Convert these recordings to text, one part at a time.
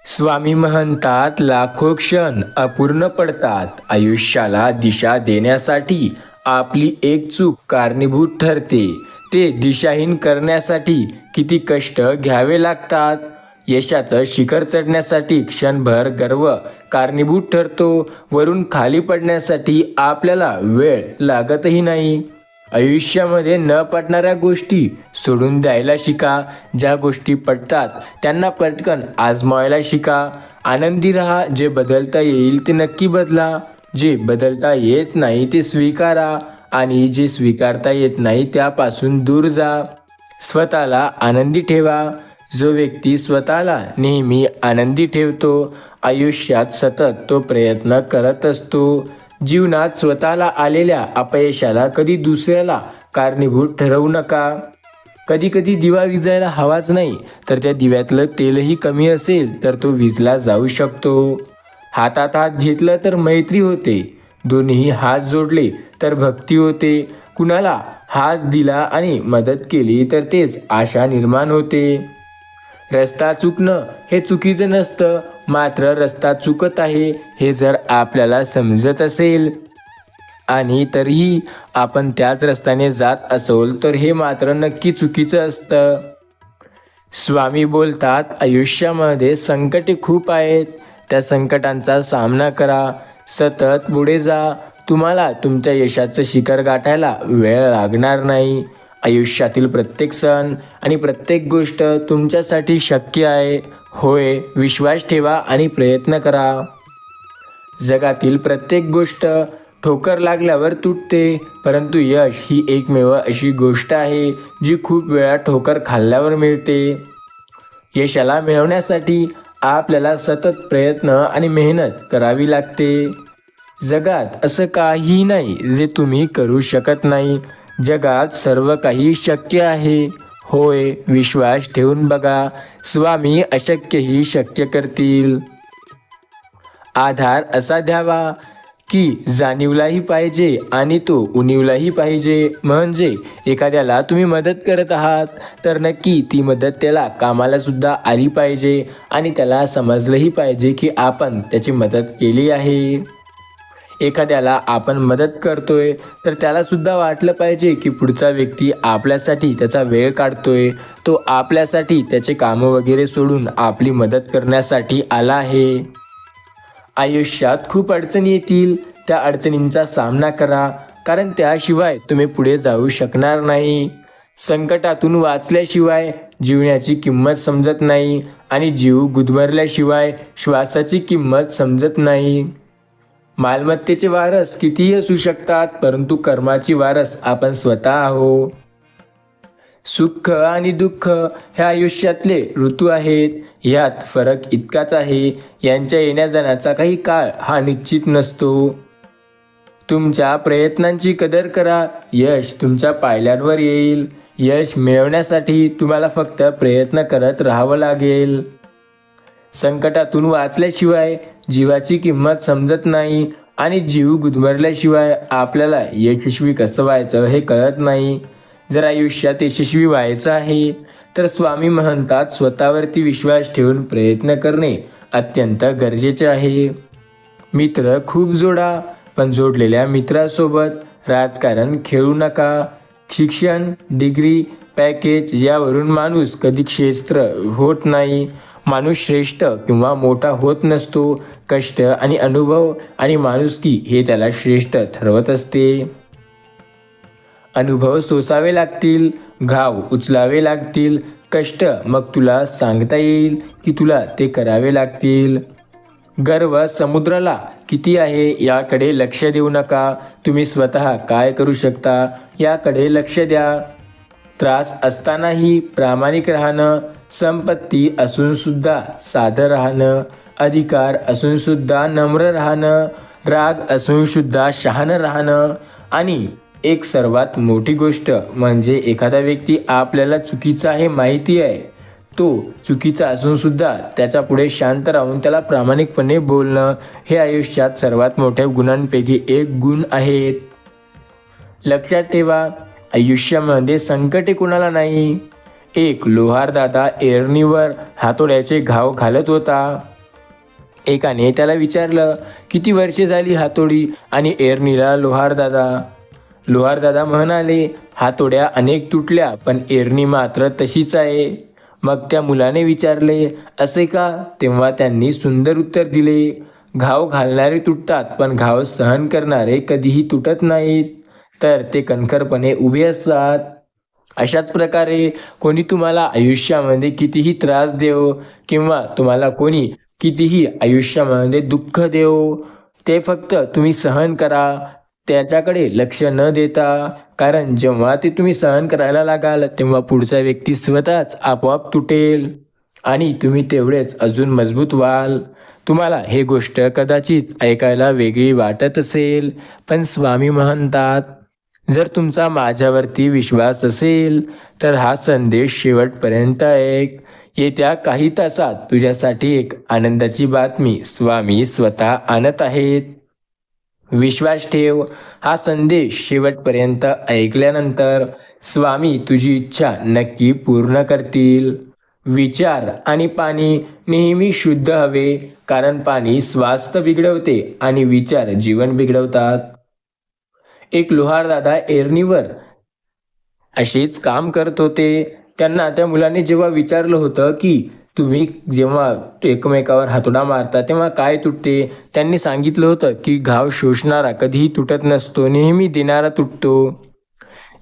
स्वामी म्हणतात लाखो क्षण अपूर्ण पडतात. आयुष्याला दिशा देण्यासाठी आपली एक चूक कारणीभूत ठरते. ते दिशाहीन करण्यासाठी किती कष्ट घ्यावे लागतात. यशाचं शिखर चढण्यासाठी क्षणभर गर्व कारणीभूत ठरतो. वरून खाली पडण्यासाठी आपल्याला वेळ लागतही नाही. आयुष्यामध्ये न पटणाऱ्या गोष्टी सोडून द्यायला शिका. ज्या गोष्टी पटतात त्यांना पटकन आजमावायला शिका. आनंदी राहा. जे बदलता येईल ते नक्की बदला. जे बदलता येत नाही ते स्वीकारा आणि जे स्वीकारता येत नाही त्यापासून दूर जा. स्वतःला आनंदी ठेवा. जो व्यक्ती स्वतःला नेहमी आनंदी ठेवतो आयुष्यात सतत तो प्रयत्न करत असतो. जीवनात स्वतःला आलेल्या अपयशाला कधी दुसऱ्याला कारणीभूत ठरवू नका. कधी कधी दिवा विजायला हवाच नाही तर त्या दिव्यातलं तेलही कमी असेल तर तो विजला जाऊ शकतो. हातात हात घेतलं तर मैत्री होते. दोन्ही हात जोडले तर भक्ती होते. कुणाला हात दिला आणि मदत केली तर तेच आशा निर्माण होते. रस्ता चुकणं हे चुकीचं नसतं, मात्र रस्ता चुकत आहे हे जर आपल्याला समजत असेल आणि तरीही आपण त्याच रस्त्याने जात असोल तर हे मात्र नक्की चुकीचं असतं. स्वामी बोलतात आयुष्यामध्ये संकटे खूप आहेत. त्या संकटांचा सामना करा. सतत पुढे जा. तुम्हाला तुमच्या यशाचं शिखर गाठायला वेळ लागणार नाही. आयुष्यातील प्रत्येक सण आणि प्रत्येक गोष्ट तुमच्यासाठी शक्य आहे. होय, विश्वास ठेवा आणि प्रयत्न करा. जगातील प्रत्येक गोष्ट ठोकर लागल्यावर तुटते, परंतु यश ही एकमेव अशी गोष्ट आहे जी खूप वेळा ठोकर खाल्ल्यावर मिळते. यशाला मिळवण्यासाठी आपल्याला सतत प्रयत्न आणि मेहनत करावी लागते. जगात असं काहीही नाही जे तुम्ही करू शकत नाही. जगात सर्व काही शक्य आहे. होय, विश्वास ठेवून बघा. स्वामी अशक्यही शक्य करतील. आधार असा द्यावा की जाणीवलाही पाहिजे आणि तो उणीवलाही पाहिजे. म्हणजे एखाद्याला तुम्ही मदत करत आहात तर नक्की ती मदत त्याला कामाला सुद्धा आली पाहिजे आणि त्याला समजलंही पाहिजे की आपण त्याची मदत केली आहे. एखाद्याला आपण मदत करतोय तर त्याला सुद्धा वाटलं पाहिजे की पुढचा व्यक्ती आपल्यासाठी त्याचा वेळ काढतोय. तो आपल्यासाठी त्याचे कामं वगैरे सोडून आपली मदत करण्यासाठी आला आहे. आयुष्यात खूप अडचणी येतील. त्या अडचणींचा सामना करा, कारण त्याशिवाय तुम्ही पुढे जाऊ शकणार नाही. संकटातून वाचल्याशिवाय जीवनाची किंमत समजत नाही आणि जीव गुदमरल्याशिवाय श्वासाची किंमत समजत नाही. मालमत्तेचे वारस कितीही असू शकतात, परंतु कर्माची वारस आपण स्वतः आहोत. सुख आणि दुःख हे आयुष्यातले ऋतू आहेत. यात फरक इतकाच आहे, यांच्या येण्या जाण्याचा काही काळ हा निश्चित नसतो. तुमच्या प्रयत्नांची कदर करा. यश तुमच्या पायऱ्यांवर येईल. यश मिळवण्यासाठी तुम्हाला फक्त प्रयत्न करत राहावं लागेल. संकटातून वाचल्याशिवाय जीवाची किंमत समजत नाही आणि जीव गुदमरल्याशिवाय आपल्याला यशस्वी कसं व्हायचं हे कळत नाही. जर आयुष्यात यशस्वी व्हायचं आहे तर स्वामी म्हणतात स्वतःवरती विश्वास ठेवून प्रयत्न करणे अत्यंत गरजेचे आहे. मित्र खूप जोडा, पण जोडलेल्या मित्रासोबत राजकारण खेळू नका. शिक्षण, डिग्री, पॅकेज यावरून माणूस कधी श्रेष्ठ होत नाही. माणूस श्रेष्ठ किंवा मोठा होत नसतो. कष्ट आणि अनुभव आणि माणुसकी हे त्याला श्रेष्ठ ठरवत असते. अनुभव सोसावे लागतील, घाव उचलावे लागतील, कष्ट मग तुला सांगता येईल की तुला ते करावे लागतील. गर्व समुद्राला किती आहे याकडे लक्ष देऊ नका. तुम्ही स्वतः काय करू शकता याकडे लक्ष द्या. त्रास असतानाही प्रामाणिक राहणं, संपत्ती असून सुद्धा साधं राहणं, अधिकार असून सुद्धा नम्र राहणं, राग असून सुद्धा शहाणं राहणं आणि एक सर्वात मोठी गोष्ट म्हणजे एखादा व्यक्ती आपल्याला चुकीचा आहे माहिती आहे, तो चुकीचा असून सुद्धा त्याच्या पुढे शांत राहून त्याला प्रामाणिकपणे बोलणं हे आयुष्यात सर्वात मोठ्या गुणांपैकी एक गुण आहेत. लक्षात ठेवा, आयुष्यामध्ये संकटे कुणाला नाही. एक लोहार दादा एरणीवर हातोड्याचे घाव घालत होता. एकाने त्याला विचारलं, किती वर्षे झाली हातोडी आणि एरणीला लोहारदादा म्हणाले, हातोड्या अनेक तुटल्या पण एरणी मात्र तशीच आहे. मग त्या मुलाने विचारले, असे का? तेव्हा त्यांनी सुंदर उत्तर दिले, घाव घालणारे तुटतात पण घाव सहन करणारे कधीही तुटत नाहीत, तर ते कणखरपणे उभे असतात. अशाच प्रकारे कोणी तुम्हाला आयुष्यामध्ये कितीही त्रास देवो किंवा तुम्हाला कोणी कितीही आयुष्यामध्ये दुःख देवो, ते फक्त तुम्ही सहन करा, त्याच्याकडे लक्ष न देता. कारण जेव्हा ते तुम्ही सहन करायला लागाल तेव्हा पुढचा व्यक्ती स्वतःच आपोआप तुटेल आणि तुम्ही तेवढेच अजून मजबूत व्हाल. तुम्हाला हे गोष्ट कदाचित ऐकायला वेगळी वाटत असेल, पण स्वामी म्हणतात, जर तुमचा माझ्यावरती विश्वास असेल तर हा संदेश शेवटपर्यंत ऐक. येत्या काही तासात तुझ्यासाठी एक आनंदाची बातमी स्वामी स्वतः आणत आहेत. विश्वास ठेव. हा संदेश शेवटपर्यंत ऐकल्यानंतर स्वामी तुझी इच्छा नक्की पूर्ण करतील. विचार आणि पाणी नेहमी शुद्ध हवे, कारण पाणी स्वास्थ्य बिघडवते आणि विचार जीवन बिघडवतात. एक लोहारदादा एरणीवर असेच काम करत होते. त्यांना त्या मुलाने जेव्हा विचारलं होतं की तुम्ही जेव्हा एकमेकावर हातोडा मारता तेव्हा काय तुटते, त्यांनी सांगितलं होतं की घाव शोषणारा कधीही तुटत नसतो, नेहमी देणारा तुटतो.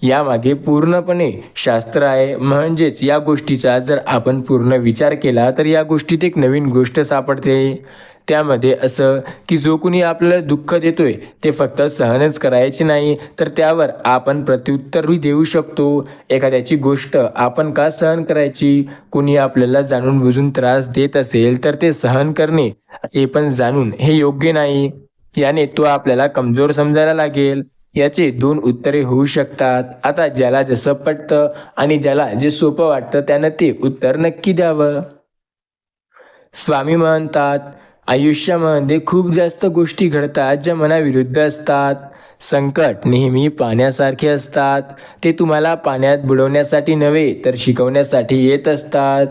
यामागे पूर्णपणे शास्त्र आहे. म्हणजेच या गोष्टीचा जर आपण पूर्ण विचार केला तर या गोष्टीत एक नवीन गोष्ट सापडते. त्यामध्ये असं की जो कुणी आपल्याला दुःख देतोय ते फक्त सहनच करायचे नाही, तर त्यावर आपण प्रत्युत्तरही देऊ शकतो. एखाद्याची गोष्ट आपण का सहन करायची? कुणी आपल्याला जाणून बुजून त्रास देत असेल तर ते सहन करणे हे पण जाणून हे योग्य नाही. याने तो आपल्याला कमजोर समजायला लागेल. याचे दोन उत्तरे होऊ शकतात. आता ज्याला जसं पटतं आणि ज्याला जे सोपं वाटतं त्यानं ते उत्तर नक्की द्यावं. स्वामी म्हणतात, आयुष्यामध्ये खूप जास्त गोष्टी घडतात ज्या मनाविरुद्ध असतात. संकट नेहमी पाण्यासारखे असतात. ते तुम्हाला पाण्यात बुडवण्यासाठी नव्हे तर शिकवण्यासाठी येत असतात.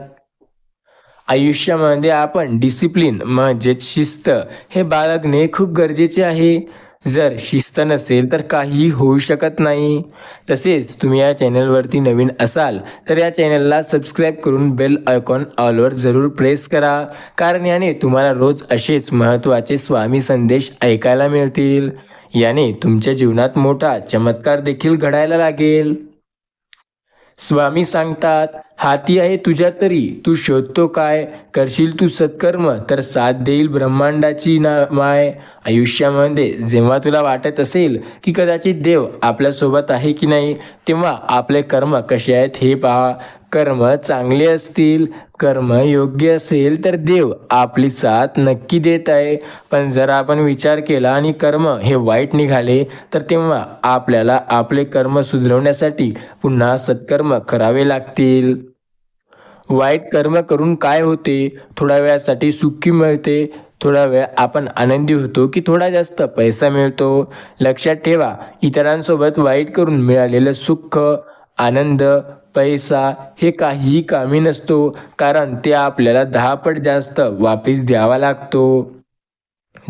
आयुष्यामध्ये आपण डिसिप्लिन म्हणजेच शिस्त हे बाळगणे खूप गरजेचे आहे. जर शिस्त नसेल तर काहीही होऊ शकत नाही. तसेच तुम्ही या चॅनलवरती नवीन असाल तर या चॅनलला सबस्क्राईब करून बेल आयकॉन ऑलवर जरूर प्रेस करा, कारण याने तुम्हाला रोज असेच महत्त्वाचे स्वामी संदेश ऐकायला मिळतील. याने तुमच्या जीवनात मोठा चमत्कार देखील घडायला लागेल. स्वामी सांगतात, हाती आहे तुझ्या तरी तू शोधतो काय? करशील तू सत्कर्म तर साथ देईल ब्रह्मांडाची माय. आयुष्यामध्ये जेव्हा तुला वाटत असेल की कदाचित देव आपल्यासोबत आहे की नाही, तेव्हा आपले कर्म कसे आहेत हे पहा. कर्म चांगले असतील, कर्म योग्य असेल तर देव आपली साथ नक्की देत आहे. पण जर आपण विचार केला आणि कर्म हे वाईट निघाले तर तेव्हा आपल्याला आपले कर्म सुधारवण्यासाठी पुन्हा सत्कर्म करावे लागतील. वाईट कर्म करून काय होते? थोड्या वेळासाठी सुखी मिळते, थोडा वेळ आपण आनंदी होतो की थोडा जास्त पैसा मिळतो. लक्षात ठेवा, इतरांसोबत वाईट करून मिळालेलं सुख, आनंद, पैसा हे काहीही कामी नसतो, कारण ते आपल्याला 10 पट जास्त वापस द्यावा लागतो.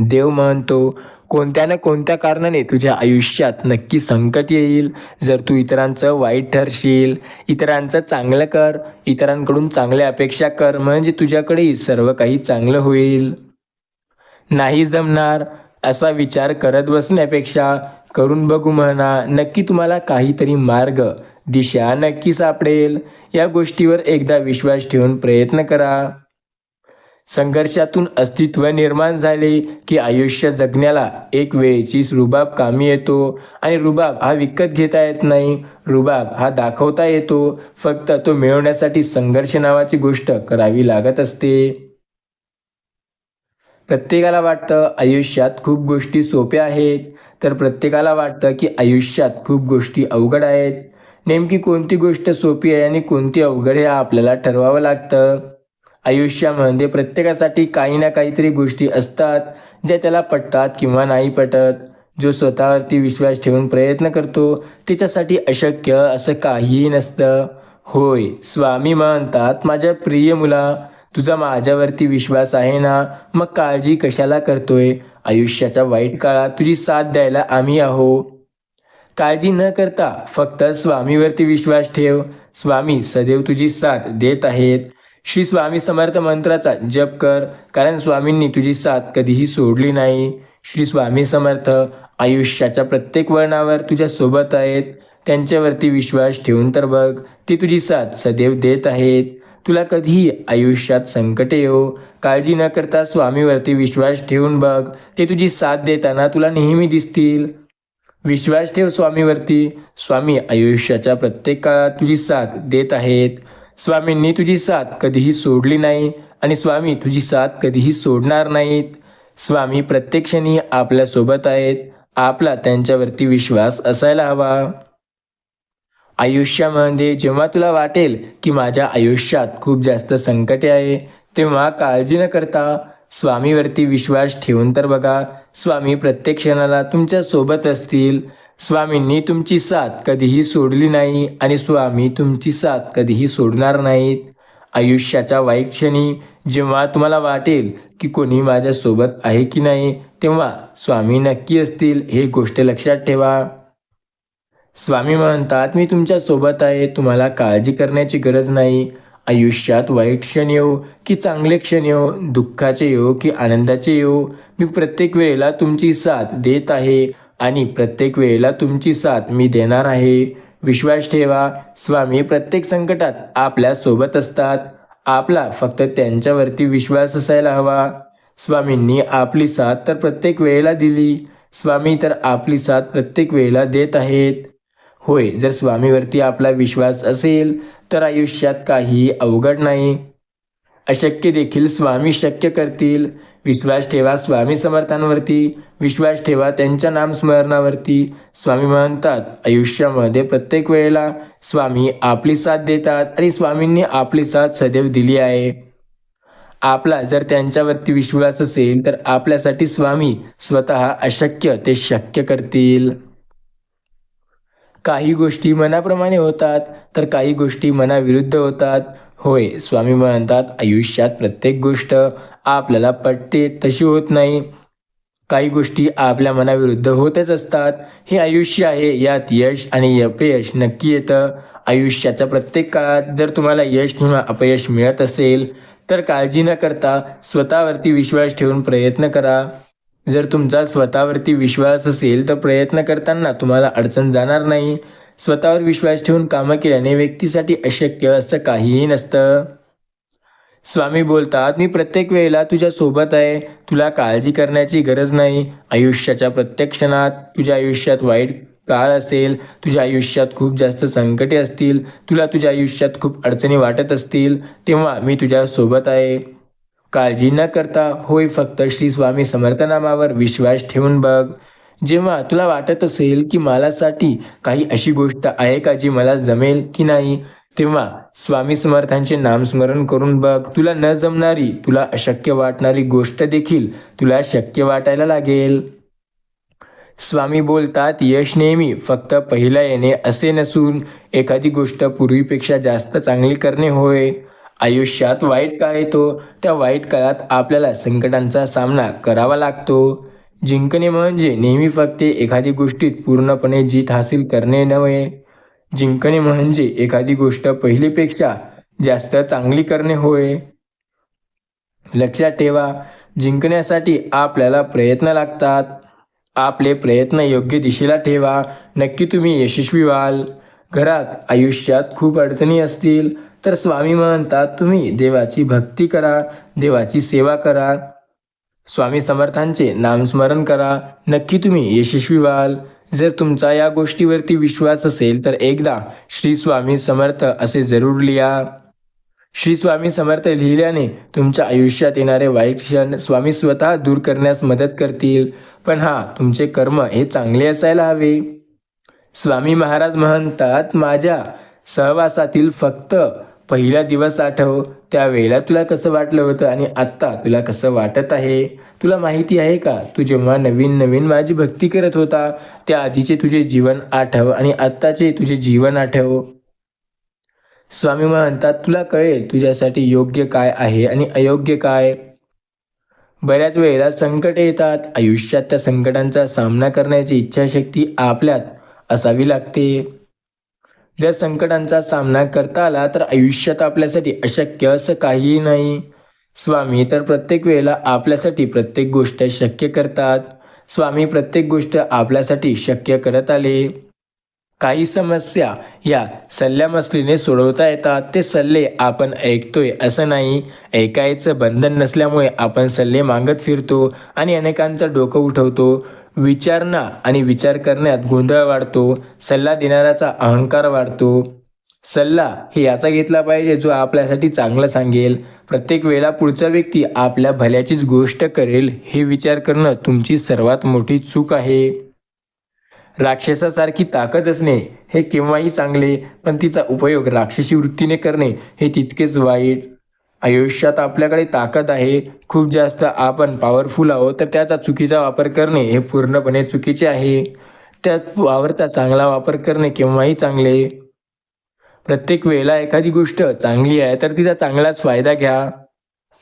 देव म्हणतो, कोणत्या ना कोणत्या कारणाने तुझ्या आयुष्यात नक्की संकट येईल. जर तू इतरांचं वाईट ठरशील, इतरांचं चांगलं कर, इतरांकडून चांगल्या अपेक्षा कर, म्हणजे तुझ्याकडेही सर्व काही चांगलं होईल. नाही जमणार असा विचार करत बसण्यापेक्षा करून बघू म्हणा. नक्की तुम्हाला काहीतरी मार्ग, दिशा नक्की सापडेल. या गोष्टीवर एकदा विश्वास ठेवून प्रयत्न करा. संघर्षातून अस्तित्व निर्माण झाले की आयुष्य जगण्याला एक वेळेची रुबाब कामी येतो. आणि रुबाब हा विकत घेता येत नाही, रुबाब हा दाखवता येतो. फक्त तो मिळवण्यासाठी संघर्ष नावाची गोष्ट करावी लागत असते. प्रत्येकाला वाटतं आयुष्यात खूप गोष्टी सोप्या आहेत, तर प्रत्येकाला वाटतं की आयुष्यात खूप गोष्टी अवघड आहेत. नेमकी कोणती गोष्ट सोपी आहे आणि कोणती अवघड आहे आपल्याला ठरवावं लागतं. आयुष्यामध्ये प्रत्येकासाठी काही ना काहीतरी गोष्टी असतात ज्या त्याला पटतात किंवा नाही पटत. जो स्वतःवरती विश्वास ठेवून प्रयत्न करतो त्याच्यासाठी अशक्य असं काहीही नसतं. होय, स्वामी म्हणतात, माझ्या प्रिय मुला, तुझा माझ्यावरती विश्वास आहे ना, मग काळजी कशाला करतोय? आयुष्याच्या वाईट काळात तुझी साथ द्यायला आम्ही आहो. काळजी न करता फक्त स्वामीवरती विश्वास ठेव. स्वामी सदैव तुझी साथ देत आहेत. श्री स्वामी समर्थ मंत्राचा जप कर, कारण स्वामींनी तुझी साथ कधीही सोडली नाही. श्री स्वामी समर्थ आयुष्याच्या प्रत्येक वळणावर तुझ्या सोबत आहेत. त्यांच्यावरती विश्वास ठेवून तर बघ, ते तुझी साथ सदैव देत आहेत. तुला कधीही आयुष्यात संकटे येवो, काळजी न करता स्वामीवरती विश्वास ठेवून बघ, ते तुझी साथ देताना तुला नेहमी दिसतील. विश्वास ठेव स्वामीवरती. स्वामी आयुष्याच्या प्रत्येक काळात तुझी साथ देत आहेत. स्वामींनी तुझी साथ कधीही सोडली नाही आणि स्वामी तुझी साथ कधीही सोडणार नाहीत. स्वामी प्रत्येक क्षणी आपल्यासोबत आहेत. आपला त्यांच्यावरती विश्वास असायला हवा. आयुष्यामध्ये जेव्हा तुला वाटेल की माझ्या आयुष्यात खूप जास्त संकटे आहे, तेव्हा काळजी न करता स्वामीवरती विश्वास ठेवून तर बघा. स्वामी प्रत्येक क्षणाला तुमच्या सोबत असतील. स्वामींनी तुमची साथ कधीही सोडली नाही आणि स्वामी तुमची साथ कधीही सोडणार नाहीत. आयुष्याच्या वाईट क्षणी जेव्हा तुम्हाला वाटेल की कोणी माझ्यासोबत आहे की नाही, तेव्हा स्वामी नक्की असतील, हे गोष्ट लक्षात ठेवा. स्वामी म्हणतात, मी तुमच्या सोबत आहे, तुम्हाला काळजी करण्याची गरज नाही. आयुष्यात वाईट क्षण येवो की चांगले क्षण येवो, दुःखाचे येवो की आनंदाचे येवो, मी प्रत्येक वेळेला तुमची साथ देत आहे आणि प्रत्येक वेळेला तुमची साथ मी देणार आहे. विश्वास ठेवा. स्वामी प्रत्येक संकटात आपल्या सोबत असतात. आपला फक्त त्यांच्यावरती विश्वास असायला हवा. स्वामींनी आपली साथ तर प्रत्येक वेळेला दिली. स्वामी तर आपली साथ प्रत्येक वेळेला देत आहेत. होय, जर स्वामीवरती आपला विश्वास असेल तर आयुष्यात काही अवघड नाही. अशक्य देखील स्वामी शक्य करतील. विश्वास ठेवा स्वामी समर्थांवरती. विश्वास ठेवा त्यांच्या नामस्मरणावरती. स्वामी म्हणतात, आयुष्यामध्ये प्रत्येक वेळेला स्वामी आपली साथ देतात आणि स्वामींनी आपली साथ सदैव दिली आहे. आपला जर त्यांच्यावरती विश्वास असेल तर आपल्यासाठी स्वामी स्वतः अशक्य ते शक्य करतील. काही गोष्टी मनाप्रमाणे होतात तर काही गोष्टी मनाविरुद्ध होतात. होय, स्वामी म्हणतात, आयुष्यात प्रत्येक गोष्ट आपल्याला पटते तशी होत नाही. काही गोष्टी आपल्या मनाविरुद्ध होतच असतात. हे आयुष्य आहे, यात यश आणि अपयश नक्की येतं. आयुष्याच्या प्रत्येक काळात जर तुम्हाला यश किंवा अपयश मिळत असेल तर काळजी न करता स्वतःवरती विश्वास ठेवून प्रयत्न करा. जर तुमचा स्वतःवरती विश्वास असेल तर प्रयत्न करताना तुम्हाला अडचण जाणार नाही. स्वतःवर विश्वास ठेवून कामं केल्याने व्यक्तीसाठी अशक्य असं काहीही नसतं. स्वामी बोलतात, मी प्रत्येक वेळेला तुझ्या सोबत आहे. तुला काळजी करण्याची गरज नाही. आयुष्याच्या प्रत्येक क्षणात तुझ्या आयुष्यात वाईट काळ असेल, तुझ्या आयुष्यात खूप जास्त संकटे असतील, तुला तुझ्या आयुष्यात खूप अडचणी वाटत असतील, तेव्हा मी तुझ्या सोबत आहे. काळजी न करता होय, फक्त श्री स्वामी समर्थ नामावर विश्वास ठेवून बघ. जेव्हा तुला वाटत असेल की मलासाठी काही अशी गोष्ट आहे का जी मला जमेल की नाही, तेव्हा स्वामी समर्थांचे नामस्मरण करून बघ. तुला न जमणारी, तुला अशक्य वाटणारी गोष्ट देखील तुला शक्य वाटायला लागेल. स्वामी बोलतात, यश नेहमी फक्त पहिला येणे असे नसून एखादी गोष्ट पूर्वीपेक्षा जास्त चांगली करणे होय. आयुष्यात वाईट काळ येतो, त्या वाईट काळात आपल्याला संकटांचा सामना करावा लागतो. जिंकणे म्हणजे नेहमी फक्त एखादी गोष्टीत पूर्णपणे जीत हासिल करणे नव्हे. जिंकणे म्हणजे एखादी गोष्ट पहिलीपेक्षा जास्त चांगली करणे होय. लक्षात ठेवा, जिंकण्यासाठी आपल्याला प्रयत्न लागतात. आपले प्रयत्न योग्य दिशेला ठेवा, नक्की तुम्ही यशस्वी व्हाल. घरात आयुष्यात खूप अडचणी असतील तर स्वामी म्हणतात, तुम्ही देवाची भक्ती करा, देवाची सेवा करा, स्वामी समर्थांचे नामस्मरण करा, नक्की तुम्ही यशस्वी व्हाल. जर तुमचा या गोष्टीवरती विश्वास असेल तर एकदा श्री स्वामी समर्थ असे जरूर लिहा. श्री स्वामी समर्थ लिहिल्याने तुमच्या आयुष्यात येणारे वाईट क्षण स्वामी स्वतः दूर करण्यास मदत करतील. पण तुमचे कर्म हे चांगले असायला हवे. स्वामी महाराज म्हणतात, माझ्या सहवासातील फक्त पहिला दिवस आठव. त्यावेळेला तुला कसं वाटलं होतं आणि आत्ता तुला कसं वाटत आहे. तुला माहिती आहे का, तू जेव्हा नवीन नवीन माझी भक्ती करत होता त्या आधीचे तुझे जीवन आठव आणि आत्ताचे तुझे जीवन आठव. स्वामी म्हणतात तुला कळेल तुझ्यासाठी योग्य काय आहे आणि अयोग्य काय. बऱ्याच वेळेला संकट येतात आयुष्यात, त्या संकटांचा सामना करण्याची इच्छाशक्ती आपल्यात असावी लागते. जर संकटांचा सामना करता आला तर आयुष्यात आपल्यासाठी अशक्य असं काहीही नाही. स्वामी तर प्रत्येक वेळेला आपल्यासाठी प्रत्येक गोष्ट शक्य करतात. स्वामी प्रत्येक गोष्ट आपल्यासाठी शक्य करत आले. काही समस्या या सल्ल्यामसलीने सोडवता येतात. ते सल्ले आपण ऐकतोय असं नाही, ऐकायचं बंधन नसल्यामुळे आपण सल्ले मागत फिरतो आणि अनेकांचं डोकं उठवतो. विचारणा आणि विचार करण्यात गोंधळ वाढतो. सल्ला देणाऱ्याचा अहंकार वाढतो. सल्ला हे याचा घेतला पाहिजे जो आपल्यासाठी चांगलं सांगेल. प्रत्येक वेळेला पुढचा व्यक्ती आपल्या भल्याचीच गोष्ट करेल हे विचार करणं तुमची सर्वात मोठी चूक आहे. राक्षसासारखी ताकद असणे हे केव्हाही चांगले, पण तिचा उपयोग राक्षसी वृत्तीने करणे हे तितकेच वाईट. आयुष्यात आपल्याकडे ताकद आहे, खूप जास्त आपण पॉवरफुल आहोत, तर त्याचा चुकीचा वापर करणे हे पूर्णपणे चुकीचे आहे. त्या पॉवरचा चांगला वापर करणे केव्हाही चांगले. प्रत्येक वेळेला एखादी गोष्ट चांगली आहे तर तिचा चांगलाच फायदा घ्या.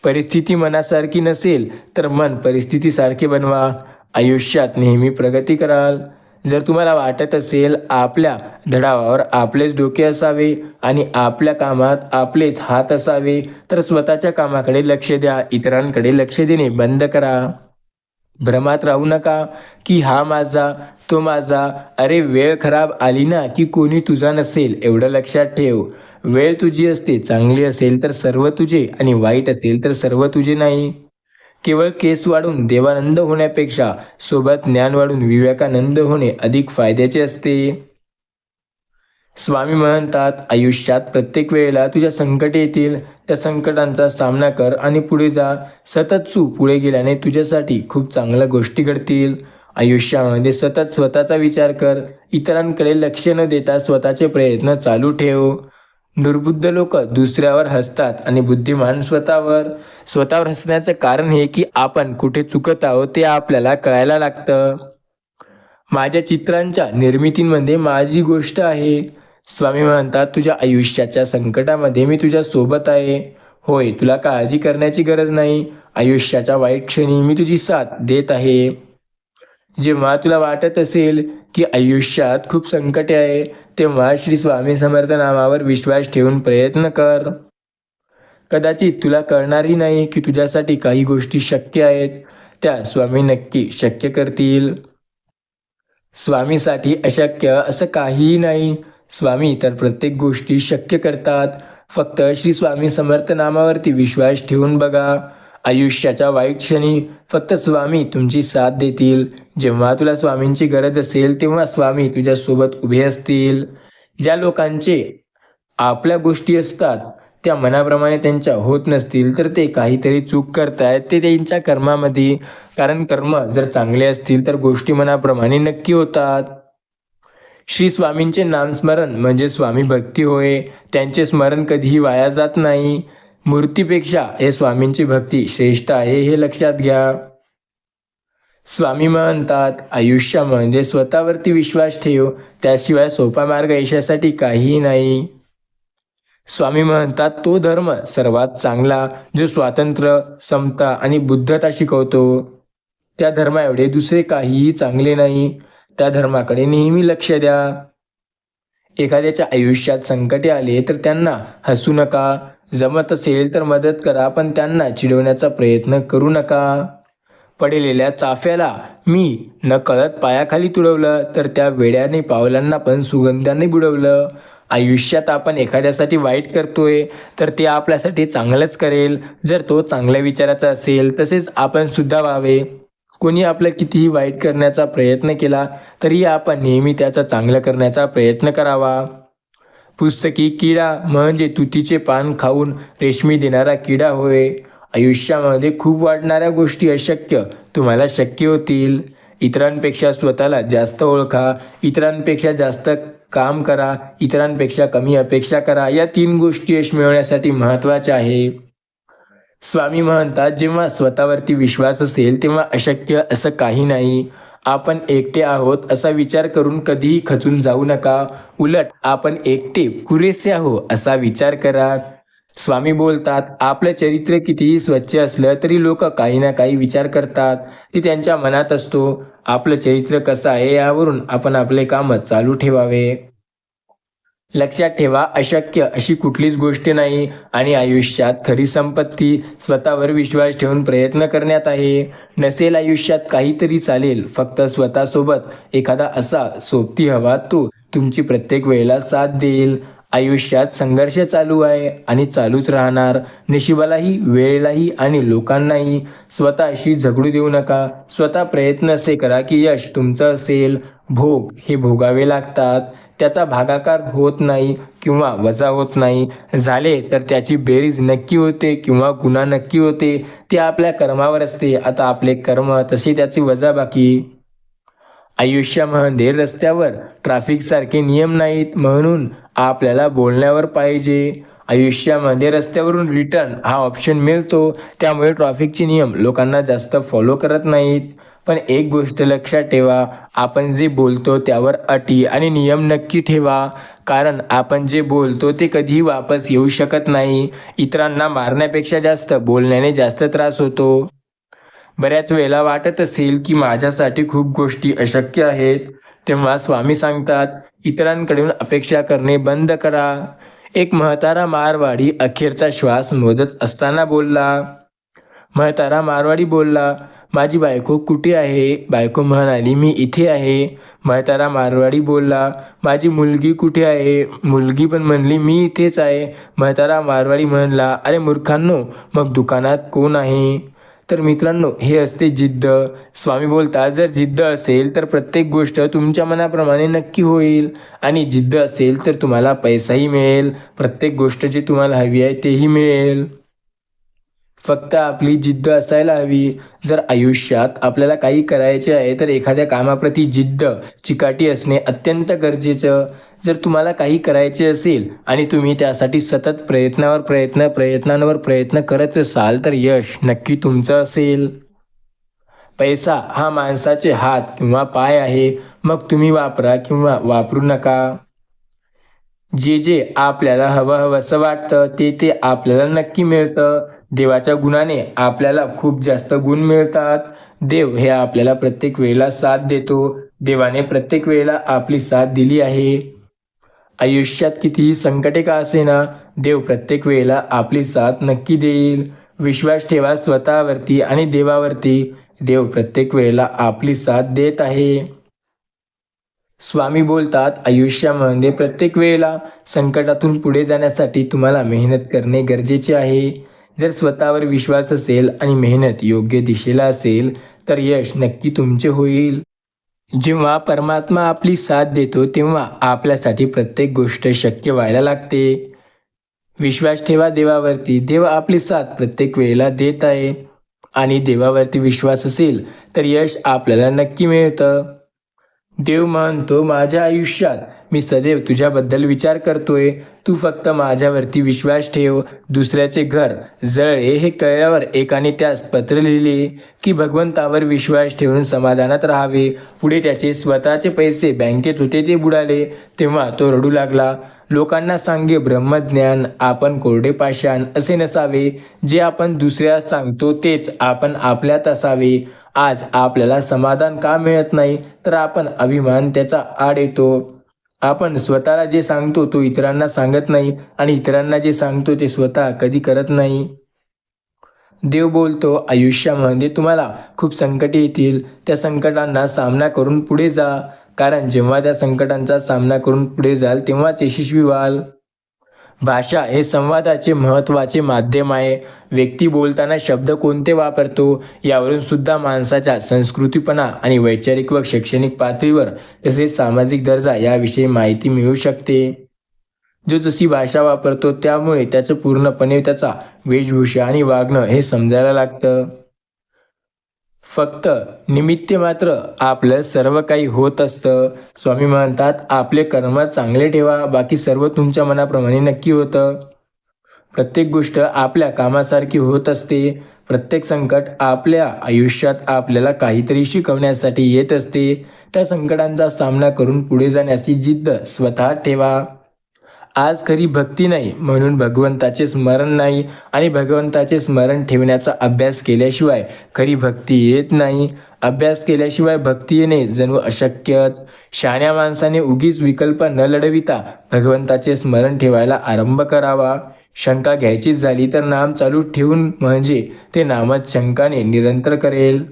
परिस्थिती मनासारखी नसेल तर मन परिस्थितीसारखे बनवा. आयुष्यात नेहमी प्रगती कराल. जर तुम्हाला वाटत असेल आपल्या धडावावर आपलेच डोके असावे आणि आपल्या कामात आपलेच हात असावे, तर स्वतःच्या कामाकडे लक्ष द्या. इतरांकडे लक्ष देणे बंद करा. भ्रमात राहू नका की हा माझा, तो माझा. अरे वेळ खराब आली ना की कोणी तुझा नसेल एवढं लक्षात ठेव. वेळ तुझी असते, चांगली असेल तर सर्व तुझे आणि वाईट असेल तर सर्व तुझे नाही. केवळ केस वाढून देवानंद होण्यापेक्षा सोबत ज्ञान वाढून विवेकानंद होणे अधिक फायद्याचे असते. स्वामी म्हणतात आयुष्यात प्रत्येक वेळेला तुझ्या संकट येतील, त्या संकटांचा सामना कर आणि पुढे जा. सतत पुढे गेल्याने तुझ्यासाठी खूप चांगल्या गोष्टी घडतील. आयुष्यामध्ये सतत स्वतःचा विचार कर. इतरांकडे लक्ष न देता स्वतःचे प्रयत्न चालू ठेव. दुर्बुद्ध लोक दुसऱ्यावर हसतात आणि बुद्धिमान स्वतःवर. स्वतःवर हसण्याचं कारण हे की आपण कुठे चुकत आहोत ते आपल्याला कळायला लागतं. माझ्या चित्रांच्या निर्मितीमध्ये माझी गोष्ट आहे. स्वामी म्हणतात तुझ्या आयुष्याच्या संकटामध्ये मी तुझ्या सोबत आहे. होय, तुला काळजी करण्याची गरज नाही. आयुष्याच्या वाईट क्षणी मी तुझी साथ देत आहे. जेव्हा तुला वाटत असेल की आयुष्यात खूप संकटे आहे, तेव्हा श्री स्वामी समर्थ नामावर विश्वास ठेवून प्रयत्न कर. कदाचित तुला कळणारही नाही की तुझ्यासाठी काही गोष्टी शक्य आहेत, त्या स्वामी नक्की शक्य करतील. स्वामीसाठी अशक्य असं काहीही नाही. स्वामी तर प्रत्येक गोष्टी शक्य करतात. फक्त श्री स्वामी समर्थ नामावरती विश्वास ठेवून बघा. आयुष्याच्या वाईट क्षणी फक्त स्वामी तुमची साथ देतील. जेव्हा तुला स्वामींची गरज असेल तेव्हा स्वामी तुझ्यासोबत उभे असतील. ज्या लोकांचे आपल्या गोष्टी असतात त्या मनाप्रमाणे त्यांच्या होत नसतील तर ते काहीतरी चूक करतायत, ते त्यांच्या कर्मामध्ये. कारण कर्म जर चांगले असतील तर गोष्टी मनाप्रमाणे नक्की होतात. श्री स्वामींचे नामस्मरण म्हणजे स्वामी भक्ती होय. त्यांचे स्मरण कधीही वाया जात नाही. मूर्तीपेक्षा हे स्वामींची भक्ती श्रेष्ठ आहे हे लक्षात घ्या. स्वामी म्हणतात आयुष्यामध्ये स्वतःवरती विश्वास ठेव, त्याशिवाय सोपा मार्ग यशासाठी काहीही नाही. स्वामी म्हणतात तो धर्म सर्वात चांगला जो स्वातंत्र्य, समता आणि बुद्धता शिकवतो. त्या धर्मा एवढे दुसरे काहीही चांगले नाही. त्या धर्माकडे नेहमी लक्ष द्या. एखाद्याच्या आयुष्यात संकटे आले तर त्यांना हसू नका. जमत असेल तर मदत करा, पण त्यांना चिडवण्याचा प्रयत्न करू नका. पडलेल्या चाफ्याला मी नकळत पायाखाली तुडवलं तर त्या वेड्याने पावलांना पण सुगंधाने बुडवलं. आयुष्यात आपण एखाद्यासाठी वाईट करतोय तर ते आपल्यासाठी चांगलंच करेल, जर तो चांगल्या विचाराचा असेल. तसेच आपण सुद्धा व्हावे. कोणी आपलं कितीही वाईट करण्याचा प्रयत्न केला तरी आपण नेहमी त्याचा चांगलं करण्याचा प्रयत्न करावा. पुस्तकी किडा म्हणजे तुतीचे पान खाऊन रेशमी देणारा किडा होय. आयुष्यामध्ये खूप वाढणाऱ्या गोष्टी अशक्य तुम्हाला शक्य होतील. इतरांपेक्षा स्वतःला जास्त ओळखा. इतरांपेक्षा जास्त काम करा. इतरांपेक्षा कमी अपेक्षा करा. या 3 गोष्टी यश मिळवण्यासाठी महत्त्वाच्या आहे. स्वामी म्हणतात जेव्हा स्वतःवरती विश्वास असेल तेव्हा अशक्य असं काही नाही. आपण एकटे आहोत असा विचार करून कधीही खचून जाऊ नका. उलट आपण एकटे पुरेसे आहो असा विचार करा. स्वामी बोलतात, आपलं चरित्र कितीही स्वच्छ असलं तरी लोक काही ना काही विचार करतात. ते त्यांच्या मनात असतो. आपलं चरित्र कसं आहे यावरून आपण आपले काम चालू ठेवावे. लक्षात ठेवा, अशक्य अशी कुठलीच गोष्ट नाही आणि आयुष्यात खरी संपत्ती स्वतःवर विश्वास ठेवून प्रयत्न करण्यात आहे. नसेल आयुष्यात काही तरी चालेल, फक्त स्वतःसोबत एखादा असा सोबती हवा तो तुमची प्रत्येक वेळेला साथ देईल. आयुष्यात संघर्ष चालू आहे आणि चालूच राहणार. नशिबालाही, वेळेलाही आणि लोकांनाही. स्वतःशी झगडू देऊ नका. स्वतः प्रयत्न असे करा की यश तुमचं असेल. भोग हे भोगावे लागतात. त्याचा भागाकार होत नाही किंवा वजा होत नाही. झाले तर त्याची बेरीज नक्की होते किंवा गुन्हा नक्की होते. ते आपल्या कर्मावर असते. आता आपले कर्म तसे त्याची वजाबाकी. आयुष्यामध्ये रस्त्यावर ट्रॅफिकसारखे नियम नाहीत, म्हणून आपल्याला बोलण्यावर पाहिजे. आयुष्यामध्ये रस्त्यावरून रिटर्न हा ऑप्शन मिळतो, त्यामुळे ट्रॅफिकचे नियम लोकांना जास्त फॉलो करत नाहीत. पण एक गोष्ट लक्षात ठेवा, आपण जे बोलतो त्यावर अटी आणि नियम नक्की ठेवा. कारण आपण जे बोलतो ते कधीही वापस येऊ शकत नाही. इतरांना मारण्यापेक्षा जास्त बोलण्याने जास्त त्रास होतो. बऱ्याच वेळेला वाटत असेल की माझ्यासाठी खूप गोष्टी अशक्य आहेत, तेव्हा स्वामी सांगतात, इतरांकडून अपेक्षा करणे बंद करा. एक म्हातारा मारवाडी अखेरचा श्वास मोजत असताना बोलला. म्हातारा मारवाडी बोलला, माझी बायको कुठे आहे? बायको म्हणाली, मी इथे आहे. म्हातारा मारवाडी बोलला, माझी मुलगी कुठे आहे? मुलगी पण म्हणली, मी इथेच आहे. म्हातारा मारवाडी म्हणला, अरे मूर्खांनो, मग दुकानात कोण आहे? तर मित्रांनो, हे असते जिद्द. स्वामी बोलतात, जर जिद्द असेल तर प्रत्येक गोष्ट तुमच्या मनाप्रमाणे नक्की होईल आणि जिद्द असेल तर तुम्हाला पैसाही मिळेल. प्रत्येक गोष्ट जी तुम्हाला हवी आहे तेही मिळेल. फक्त आपली जिद्द असायला हवी. जर आयुष्यात आपल्याला काही करायचे आहे तर एखाद्या कामाप्रती जिद्द, चिकाटी असणे अत्यंत गरजेचं. जर तुम्हाला काही करायचे असेल आणि तुम्ही त्यासाठी सतत प्रयत्नांवर प्रयत्न करत असाल तर यश नक्की तुमचं असेल. पैसा हा माणसाचे हात किंवा पाय आहे. मग तुम्ही वापरा किंवा वापरू नका. जे आपल्याला हवंसं वाटतं ते आपल्याला नक्की मिळतं. देवाच्या गुणाने आपल्याला खूप जास्त गुण मिळतात. देव हे आपल्याला प्रत्येक वेळेला साथ देतो. देवाने प्रत्येक वेळेला आपली साथ दिली आहे. आयुष्यात कितीही संकटे का असेना, देव प्रत्येक वेळेला आपली साथ नक्की देईल. विश्वास ठेवा स्वतःवरती आणि देवावरती. देव प्रत्येक वेळेला आपली साथ देत आहे. स्वामी बोलतात, आयुष्यामध्ये प्रत्येक वेळेला संकटातून पुढे जाण्यासाठी तुम्हाला मेहनत करणे गरजेचे आहे. जर स्वतःवर विश्वास असेल आणि मेहनत योग्य दिशेला असेल तर यश नक्की तुमचे होईल. जेव्हा परमात्मा आपली साथ देतो तेव्हा आपल्यासाठी प्रत्येक गोष्ट शक्य व्हायला लागते. विश्वास ठेवा देवावरती. देव आपली साथ प्रत्येक वेळेला देत आहे आणि देवावरती विश्वास असेल तर यश आपल्याला नक्की मिळतं. देव म्हणतो, माझ्या आयुष्यात मी सदैव तुझ्याबद्दल विचार करतोय. तू फक्त माझ्यावरती विश्वास ठेव. दुसऱ्याचे घर जळले हे कळल्यावर एकाने त्यास पत्र लिहिले की भगवंतावर विश्वास ठेवून समाधानात राहावे. पुढे त्याचे स्वतःचे पैसे बँकेत होते ते बुडाले. तेव्हा तो रडू लागला. लोकांना सांगे ब्रह्मज्ञान, आपण कोरडे पाषाण असे नसावे. जे आपण दुसऱ्यास सांगतो तेच आपण आपल्यात असावे. आज आपल्याला समाधान का मिळत नाही? तर आपण अभिमान त्याचा आड येतो. आपण स्वतःला जे सांगतो तो इतरांना सांगत नाही आणि इतरांना जे सांगतो ते स्वतः कधी करत नाही. देव बोलतो, आयुष्यामध्ये तुम्हाला खूप संकटे येतील. त्या संकटांना सामना करून पुढे जा. कारण जेव्हा त्या संकटांचा सामना करून पुढे जाल तेव्हाच यशस्वी व्हाल. भाषा हे संवादाचे महत्त्वाचे माध्यम आहे. व्यक्ती बोलताना शब्द कोणते वापरतो यावरून सुद्धा माणसाच्या संस्कृतीपणा आणि वैचारिक व शैक्षणिक पातळीवर तसेच सामाजिक दर्जा याविषयी माहिती मिळू शकते. जो जशी भाषा वापरतो त्यामुळे त्याचं पूर्णपणे त्याचा वेशभूषा आणि वागणं हे समजायला लागतं. फक्त निमित्त मात्र आपलं सर्व काही होत असतं. स्वामी म्हणतात, आपले कर्म चांगले ठेवा, बाकी सर्व तुमच्या मनाप्रमाणे नक्की होतं. प्रत्येक गोष्ट आपल्या कामासारखी होत असते. प्रत्येक संकट आपल्या आयुष्यात आपल्याला काहीतरी शिकवण्यासाठी येत असते. त्या संकटांचा सामना करून पुढे जाण्याची जिद्द स्वतः ठेवा. आज खरी भक्ती नाही म्हणून भगवंताचे स्मरण नाही, आणि भगवंताचे स्मरण ठेवण्याचा अभ्यास केल्याशिवाय खरी भक्ती येत नाही. अभ्यास केल्याशिवाय भक्ती येणे जणू अशक्यच. शहाण्या माणसाने उगीच विकल्प न लढविता भगवंताचे स्मरण ठेवायला आरंभ करावा. शंका घ्यायचीच झाली तर नाम चालू ठेवून, म्हणजे ते नामच शंकाने निरंतर करेल.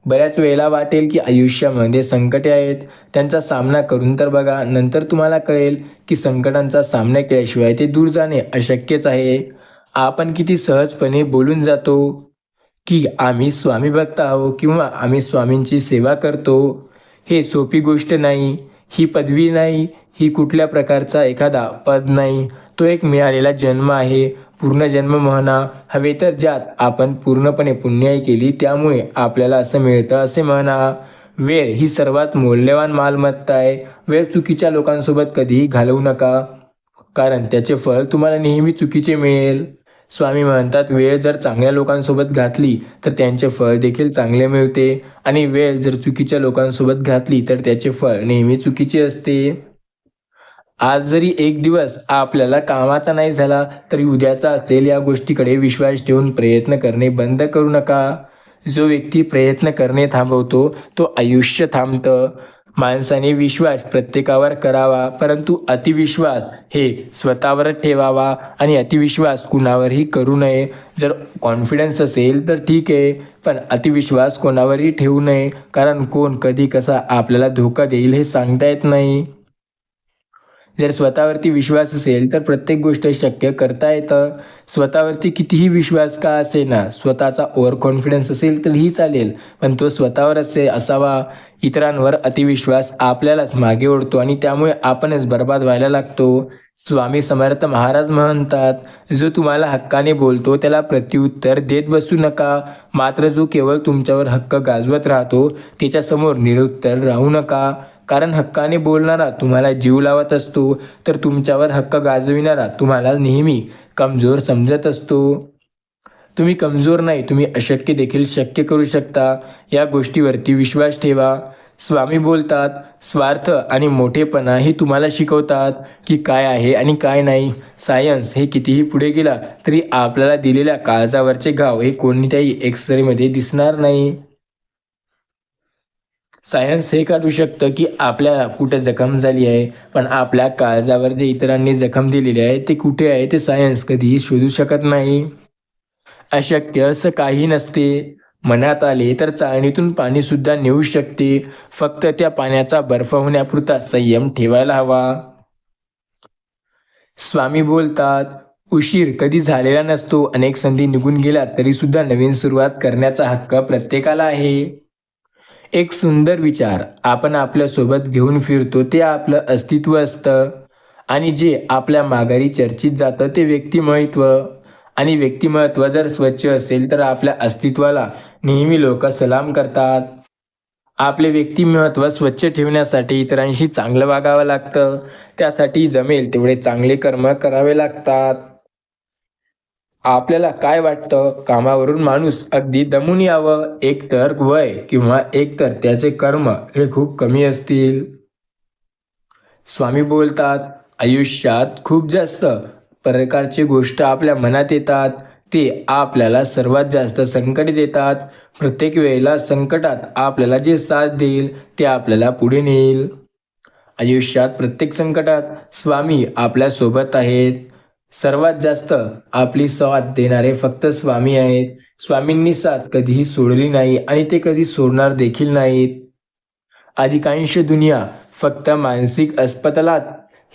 बऱ्याच वेळेला वाटेल की आयुष्यामध्ये संकटे आहेत, त्यांचा सामना करून तर बघा, नंतर तुम्हाला कळेल की संकटांचा सामना केल्याशिवाय ते दूर जाणे अशक्यच आहे. आपण किती सहजपणे बोलून जातो की आम्ही स्वामी भक्त आहोत किंवा आम्ही स्वामींची सेवा करतो. हे सोपी गोष्ट नाही. ही पदवी नाही, ही कुठल्या प्रकारचा एखादा पद नाही. तो एक मिळालेला जन्म आहे. पूर्ण जन्म म्हणा हवे तर, ज्यात आपण पूर्णपणे पुण्याई केली त्यामुळे आपल्याला असं मिळतं असे म्हणा. वेळ ही सर्वात मौल्यवान मालमत्ता आहे. वेळ चुकीच्या लोकांसोबत कधीही घालवू नका, कारण त्याचे फळ तुम्हाला नेहमी चुकीचे मिळेल. स्वामी म्हणतात, वेळ जर चांगल्या लोकांसोबत घातली तर त्यांचे फळ देखील चांगले मिळते, आणि वेळ जर चुकीच्या लोकांसोबत घातली तर त्याचे फळ नेहमी चुकीचे असते. आज जरी एक दिवस आपल्याला कामाचा नाही झाला तरी उद्याचा असेल, या गोष्टीकडे विश्वास ठेवून प्रयत्न करणे बंद करू नका. जो व्यक्ती प्रयत्न करणे थांबवतो तो आयुष्य थांबतं. माणसाने विश्वास प्रत्येकावर करावा, परंतु अतिविश्वास हे स्वतःवर ठेवावा, आणि अतिविश्वास कुणावरही करू नये. जर कॉन्फिडन्स असेल तर ठीक आहे, पण अतिविश्वास कोणावरही ठेवू नये, कारण कोण कधी कसा आपल्याला धोका देईल हे सांगता येत नाही. जर स्वतःवरती विश्वास असेल तर प्रत्येक गोष्ट शक्य करता येतं. स्वतःवरती कितीही विश्वास का असेना, स्वतःचा ओव्हर कॉन्फिडन्स असेल तरीही चालेल, पण तो स्वतःवर असावा. इतरांवर अतिविश्वास आपल्यालाच मागे ओढतो आणि त्यामुळे आपणच बर्बाद व्हायला लागतो. स्वामी समर्थ महाराज म्हणतात, जो तुम्हाला हक्काने बोलतो त्याला प्रत्युत्तर देत बसू नका, मात्र जो केवळ तुमच्यावर हक्क गाजवत राहतो त्याच्यासमोर निरुत्तर राहू नका. कारण हक्काने बोलणारा तुम्हाला जीव लावत असतो, तर तुमच्यावर हक्क गाजविणारा तुम्हाला नेहमी कमजोर समजत असतो. तुम्ही कमजोर नाही, तुम्ही अशक्य देखील शक्य करू शकता. या गोष्टीवरती विश्वास ठेवा. स्वामी बोलतात, स्वार्थ आणि मोठेपणा हे तुम्हाला शिकवतात की काय आहे आणि काय नाही. सायन्स हे कितीही पुढे गेला तरी आपल्याला दिलेल्या काळजावरचे घाव हे कोणत्याही एक्सरेमध्ये दिसणार नाही. सायन्स हे काढू शकतं की आपल्याला कुठे जखम झाली आहे, पण आपल्या काळजावर जे इतरांनी जखम दिलेली आहे ते कुठे आहे ते सायन्स कधीही शोधू शकत नाही. अशक्य असं काही नसते. मनात आले तर चाळणीतून पाणी सुद्धा नेऊ शकते. फक्त त्या पाण्याचा बर्फ होण्यापुरता संयम ठेवायला हवा. स्वामी बोलतात, उशीर कधी झालेला नसतो. अनेक संधी निघून गेल्या तरी सुद्धा नवीन सुरुवात करण्याचा हक्क प्रत्येकाला आहे. एक सुंदर विचार आपण आपल्या सोबत घेऊन फिरतो ते आपलं अस्तित्व असतं, आणि जे आपल्या माघारी चर्चित जातं ते व्यक्तिमत्व. आणि व्यक्तिमत्व जर स्वच्छ असेल तर आपल्या अस्तित्वाला नेहमी लोक सलाम करतात. आपले व्यक्तिमत्व स्वच्छ ठेवण्यासाठी इतरांशी चांगलं वागावं लागतं. त्यासाठी जमेल तेवढे चांगले कर्म करावे लागतात. आपल्याला काय वाटतं, कामावरून माणूस अगदी दमून यावं, एकतर वय किंवा एकतर त्याचे कर्म हे खूप कमी असतील. स्वामी बोलतात, आयुष्यात खूप जास्त प्रकारची गोष्ट आपल्या मनात येतात, ते आपल्याला सर्वात जास्त संकट देतात. प्रत्येक वेळेला संकटात आपल्याला जे साथ देईल ते आपल्याला पुढे नेईल. आयुष्यात प्रत्येक संकटात स्वामी आपल्या सोबत आहेत. सर्वात जास्त आपली साथ देणारे फक्त स्वामी आहेत. स्वामींनी साथ कधीही सोडली नाही आणि ते कधी सोडणार देखील नाहीत. अधिकांश दुनिया फक्त मानसिक अस्पतालात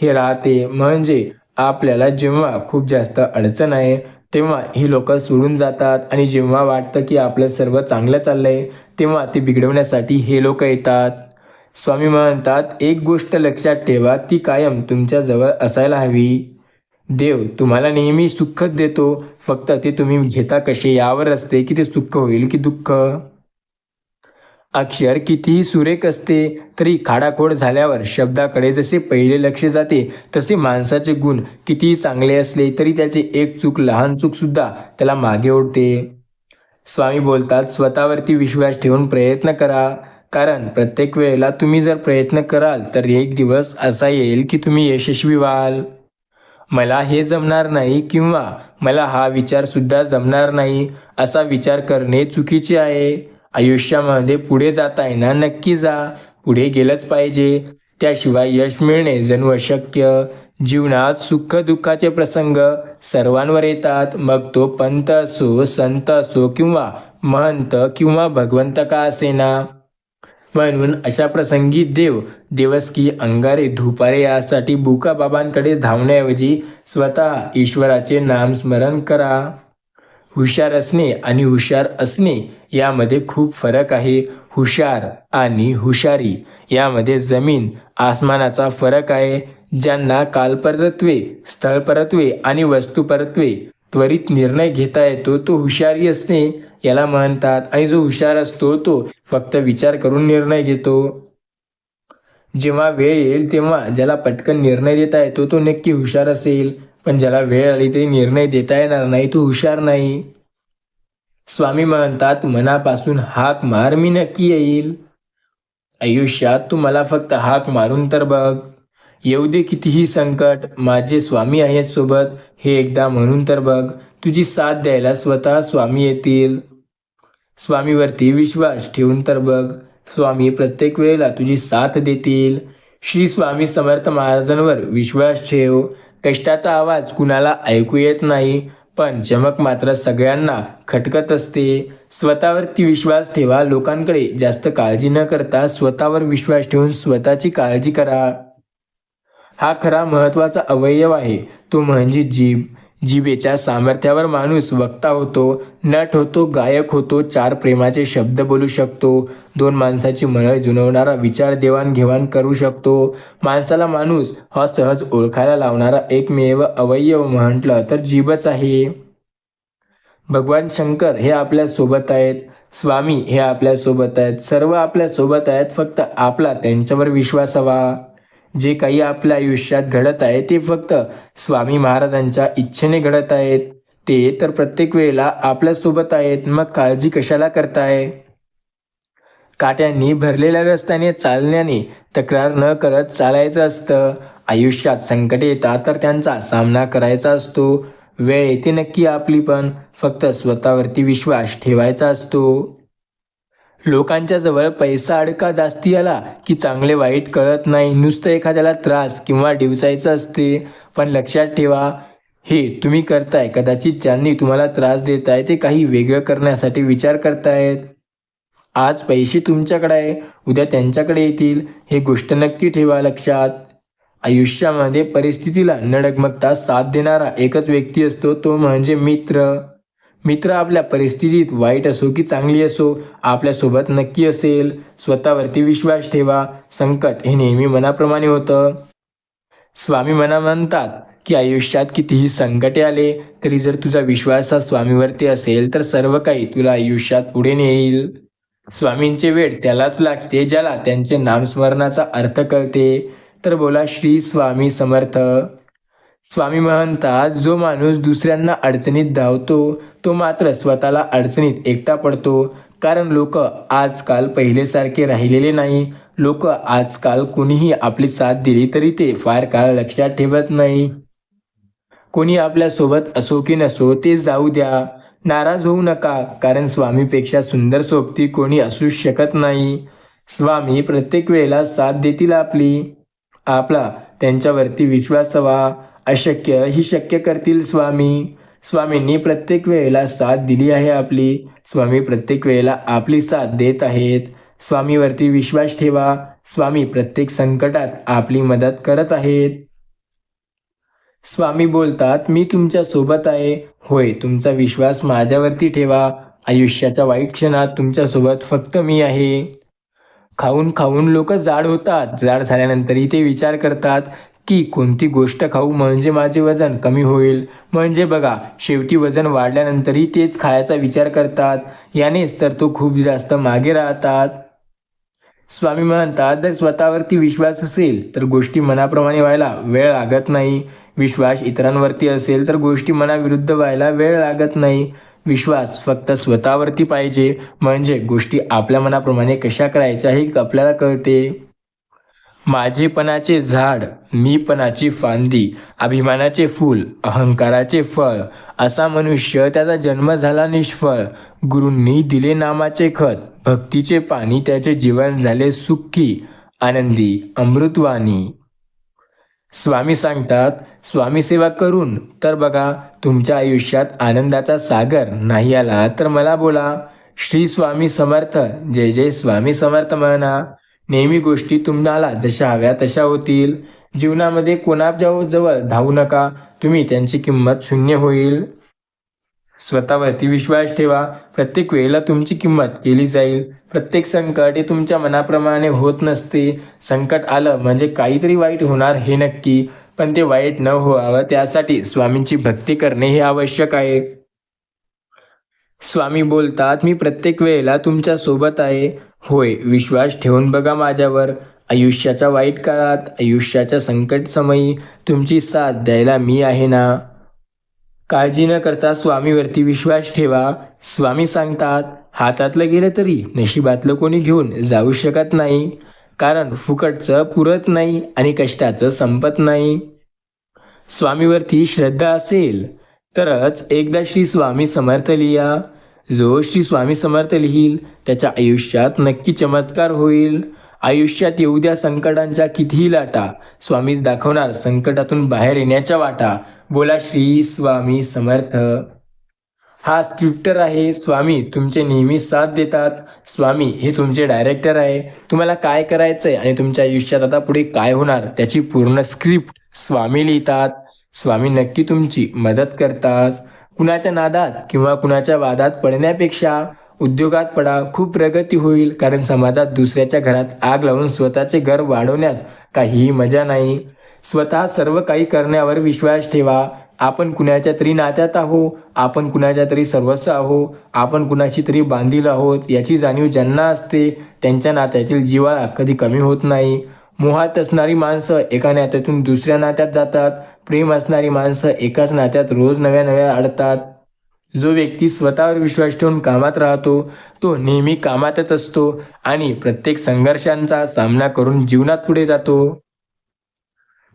हे राहते, म्हणजे आपल्याला जेव्हा खूप जास्त अडचण आहे तेव्हा ही लोक सोडून जातात, आणि जेव्हा वाटतं की आपलं सर्व चांगलं चाललंय तेव्हा ते बिघडवण्यासाठी हे लोक येतात. स्वामी म्हणतात, एक गोष्ट लक्षात ठेवा, ती कायम तुमच्या जवळ असायला हवी. देव तुम्हाला नेहमी सुख देतो, फक्त ते तुम्ही घेता कसे यावर असते की ते सुख होईल की दुःख. अक्षर कितीही सुरेख असते तरी खाडाखोड झाल्यावर शब्दाकडे जसे पहिले लक्ष जाते, तसे माणसाचे गुण कितीही चांगले असले तरी त्याची एक चूक, लहान चूक सुद्धा त्याला मागे ओढते. स्वामी बोलतात, स्वतःवरती विश्वास ठेवून प्रयत्न करा. कारण प्रत्येक वेळेला तुम्ही जर प्रयत्न कराल तर एक दिवस असा येईल की तुम्ही यशस्वी व्हाल. मला हे जमणार नाही किंवा मला हा विचार सुद्धा जमणार नाही असा विचार करणे चुकीचे आहे. आयुष्यामध्ये पुढे जाताय ना, नक्की जा. पुढे गेलंच पाहिजे. त्याशिवाय यश मिळणे जणू अशक्य. जीवनात सुख दुःखाचे प्रसंग सर्वांवर येतात, मग तो पंत असो, संत असो किंवा महंत किंवा भगवंत का असेना. म्हणून अशा प्रसंगी देवस्की, अंगारे, धुपारे यासाठी बुकाबाबांकडे धावण्याऐवजी स्वतः ईश्वराचे नामस्मरण करा. हुशार असणे आणि हुशार असणे यामध्ये खूप फरक आहे. हुशार आणि हुशारी यामध्ये जमीन आसमानाचा फरक आहे. ज्यांना कालपरत्वे, स्थळपरत्वे आणि वस्तुपरत्वे त्वरित निर्णय घेता येतो तो हुशारी असणे याला म्हणतात. आणि जो हुशार असतो तो फक्त विचार करून निर्णय घेतो. जेव्हा वेळ येईल तेव्हा ज्याला पटकन निर्णय देता येतो तो नक्की हुशार असेल, पण ज्याला वेळ आली तरी निर्णय देता येणार नाही तो हुशार नाही. स्वामी म्हणतात, मनापासून हाक मार, मी नक्की येईल. आयुष्यात तू मला फक्त हाक मारून तर बघ. येऊ दे कितीही संकट, माझे स्वामी आहेत सोबत हे एकदा म्हणून तर बघ. तुझी साथ द्यायला स्वतः स्वामी येतील. स्वामीवरती विश्वास ठेवून तर बघ. स्वामी प्रत्येक वेळेला तुझी साथ देतील. श्री स्वामी समर्थ महाराजांवर विश्वास ठेव. कष्टाचा आवाज कुणाला ऐकू येत नाही, पण चमक मात्र सगळ्यांना खटकत असते. स्वतःवरती विश्वास ठेवा. लोकांकडे जास्त काळजी न करता स्वतःवर विश्वास ठेवून स्वतःची काळजी करा. हा खरा महत्त्वाचा अवयव आहे, तो म्हणजे जीभ. जिभेच्या सामर्थ्यावर माणूस वक्ता होतो, नट होतो, गायक होतो, चार प्रेमाचे शब्द बोलू शकतो, दोन माणसाची मनं जुळवणारा विचार देवाणघेवाण करू शकतो. माणसाला माणूस हा सहज ओळखायला लावणारा एकमेव अवयव म्हटलं तर जीभच आहे. भगवान शंकर हे आपल्या सोबत आहेत. स्वामी हे आपल्या सोबत आहेत. सर्व आपल्या सोबत आहेत. फक्त आपला त्यांच्यावर विश्वास हवा. जे काही आपल्या आयुष्यात घडत आहे ते फक्त स्वामी महाराजांच्या इच्छेने घडत आहेत. ते तर प्रत्येक वेळेला आपल्यासोबत आहेत. मग काळजी कशाला करताय? काट्यांनी भरलेल्या रस्त्याने चालण्याने तक्रार न करत चालायचं असतं. आयुष्यात संकटे येतात तर त्यांचा सामना करायचा असतो. वेळ येते नक्की आपली, पण फक्त स्वतःवरती विश्वास ठेवायचा असतो. लोकांच्या जवळ पैसा अडका जास्ती आला की चांगले वाईट कळत नाही, नुसतं एखाद्याला त्रास किंवा डिवचायचं असते. पण लक्षात ठेवा, हे तुम्ही करताय कदाचित ज्यांनी तुम्हाला त्रास देत आहे ते काही वेगळं करण्यासाठी विचार करतायत. आज पैसे तुमच्याकडे आहे, उद्या त्यांच्याकडे येतील, हे गोष्ट नक्की ठेवा लक्षात. आयुष्यामध्ये परिस्थितीला न डगमगता साथ देणारा एकच व्यक्ती असतो, तो म्हणजे मित्र. मित्र आपल्या परिस्थितीत वाईट असो की चांगली असो आपल्यासोबत नक्की असेल. स्वतःवरती विश्वास ठेवा. संकट हे नेहमी मनाप्रमाणे होतं. स्वामी म्हणतात की आयुष्यात कितीही संकटे आले तरी जर तुझा विश्वास हा स्वामीवरती असेल तर सर्व काही तुला आयुष्यात पुढे नेईल. स्वामींचे वेळ त्यालाच लागते ज्याला त्यांचे नामस्मरणाचा अर्थ कळते. तर बोला श्री स्वामी समर्थ. स्वामी म्हणतात, जो माणूस दुसऱ्यांना अडचणीत धावतो तो मात्र स्वतःला अडचणीत एकटा पडतो. कारण लोक आजकाल पहिलेसारखे राहिलेले नाही. लोक आजकाल कोणीही आपली साथ दिली तरी ते फार काळ लक्षात ठेवत नाही. कोणी आपल्यासोबत असो की नसो ते जाऊ द्या. नाराज होऊ नका, कारण स्वामीपेक्षा सुंदर सोबती कोणी असू शकत नाही. स्वामी प्रत्येक वेळेला साथ देतील आपली. आपला त्यांच्यावरती विश्वास हवा. अशक्य ही शक्य करतील स्वामी. स्वामींनी प्रत्येक वेळेला साथ दिली आहे आपली. स्वामी प्रत्येक वेळेला आपली साथ देत आहेत. स्वामीवरती विश्वास ठेवा. स्वामी प्रत्येक संकटात आपली मदत करत आहेत. स्वामी बोलतात, मी तुमच्या सोबत आहे. होय, तुमचा विश्वास माझ्यावरती ठेवा. आयुष्याच्या वाईट क्षणात तुमच्यासोबत फक्त मी आहे. खाऊन खाऊन लोक जाड होतात. जाड झाल्यानंतरही ते विचार करतात की कोणती गोष्ट खाऊ म्हणजे माझे वजन कमी होईल. म्हणजे बघा, शेवटी वजन वाढल्यानंतरही तेच खायचा विचार करतात. यानेच तर तो खूप जास्त मागे राहतात. स्वामी म्हणतात, जर स्वतःवरती विश्वास असेल तर गोष्टी मनाप्रमाणे व्हायला वेळ लागत नाही. विश्वास इतरांवरती असेल तर गोष्टी मनाविरुद्ध व्हायला वेळ लागत नाही. विश्वास फक्त स्वतःवरती पाहिजे, म्हणजे गोष्टी आपल्या मनाप्रमाणे कशा करायच्या हे आपल्याला कळते. माझेपणाचे झाड, मीपणाची फांदी, अभिमानाचे फूल, अहंकाराचे फळ. असा मनुष्य त्याचा जन्म झाला निष्फळ. गुरूंनी दिले नामाचे खत, भक्तीचे पाणी त्याचे जीवन झाले सुखी, आनंदी, अमृतवाणी. स्वामी सांगतात, स्वामी सेवा करून तर बघा, तुमच्या आयुष्यात आनंदाचा सागर नाही आला तर मला बोला. श्री स्वामी समर्थ. जय जय स्वामी समर्थ म्हणा. नेहमी गोष्टी तुम्हाला जशा हव्या तशा होतील. जीवनामध्ये कोणाच्या जवळ धावू नका, तुम्ही त्यांची किंमत शून्य होईल. स्वतःवरती विश्वास ठेवा, प्रत्येक वेळेला तुमची किंमत केली जाईल. प्रत्येक संकट हे तुमच्या मनाप्रमाणे होत नसते. संकट आलं म्हणजे काहीतरी वाईट होणार हे नक्की, पण ते वाईट न व्हावं त्यासाठी स्वामींची भक्ती करणे हे आवश्यक आहे. स्वामी बोलतात, मी प्रत्येक वेळेला तुमच्या सोबत आहे. होय, विश्वास ठेवून बघा माझ्यावर. आयुष्याच्या वाईट काळात, आयुष्याच्या संकट समयी तुमची साथ द्यायला मी आहे ना. काळजी न करता स्वामीवरती विश्वास ठेवा. स्वामी सांगतात, हातातलं गेलं तरी नशिबातलं कोणी घेऊन जाऊ शकत नाही. कारण फुकटचं पुरत नाही आणि कष्टाचं संपत नाही. स्वामीवरती श्रद्धा असेल तरच एकदा श्री स्वामी समर्थ लिहा. जो श्री स्वामी समर्थ लिहील त्याच्या आयुष्यात नक्की चमत्कार होईल. आयुष्यात येऊ द्या संकटांच्या कितीही लाटा, स्वामी दाखवणार संकटातून बाहेर येण्याच्या वाटा. बोला श्री स्वामी समर्थ. हा स्क्रिप्टर आहे. स्वामी तुमचे नेहमी साथ देतात. स्वामी हे तुमचे डायरेक्टर आहे. तुम्हाला काय करायचंय आणि तुमच्या आयुष्यात आता पुढे काय होणार त्याची पूर्ण स्क्रिप्ट स्वामी लिहितात. स्वामी नक्की तुमची मदत करतात. कुणाच्या नादात किंवा कुणाच्या वादात पडण्यापेक्षा उद्योगात पडा, खूप प्रगती होईल. कारण समाजात दुसऱ्याच्या घरात आग लावून स्वतःचे घर वाढवण्यात काहीही मजा नाही. स्वतः सर्व काही करण्यावर विश्वास ठेवा. आपण कुणाच्या तरी नात्यात आहो, आपण कुणाच्या तरी सर्वस्व आहो, आपण कुणाशी तरी बांधील आहोत याची जाणीव ज्यांना असते त्यांच्या नात्यातील जिव्हाळा कधी कमी होत नाही. मोहात असणारी माणसं एका नात्यातून दुसऱ्या नात्यात जातात. प्रेम असणारी माणसं एकाच नात्यात रोज नव्या नव्या अडतात. जो व्यक्ती स्वतःवर विश्वास ठेवून कामात राहतो तो नेहमी कामातच असतो आणि प्रत्येक संघर्षांचा सामना करून जीवनात पुढे जातो.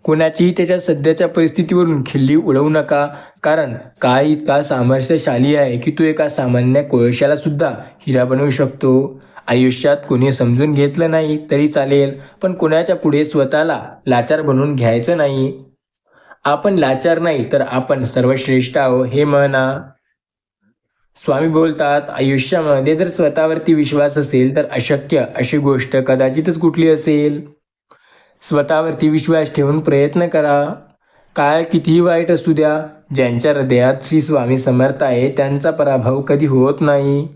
कोणाचीही त्याच्या सध्याच्या परिस्थितीवरून खिल्ली उडवू नका, कारण काळ इतका सामर्थ्यशाली आहे की तो एका सामान्य कोळशाला सुद्धा हिरा बनवू शकतो. आयुष्यात कोणी समजून घेतलं नाही तरी चालेल, पण कोणाच्या पुढे स्वतःला लाचार बनवून घ्यायचं नाही. आपण लाचार नाही तर आपण सर्वश्रेष्ठ आहो हे म्हणा. स्वामी बोलतात, आयुष्यामध्ये जर स्वतःवरती विश्वास असेल तर अशक्य अशी गोष्ट कदाचितच कुठली असेल. स्वतःवरती विश्वास ठेवून प्रयत्न करा. काळ कितीही वाईट असू द्या, ज्यांच्या हृदयात श्री स्वामी समर्थ आहे त्यांचा पराभव कधी होत नाही.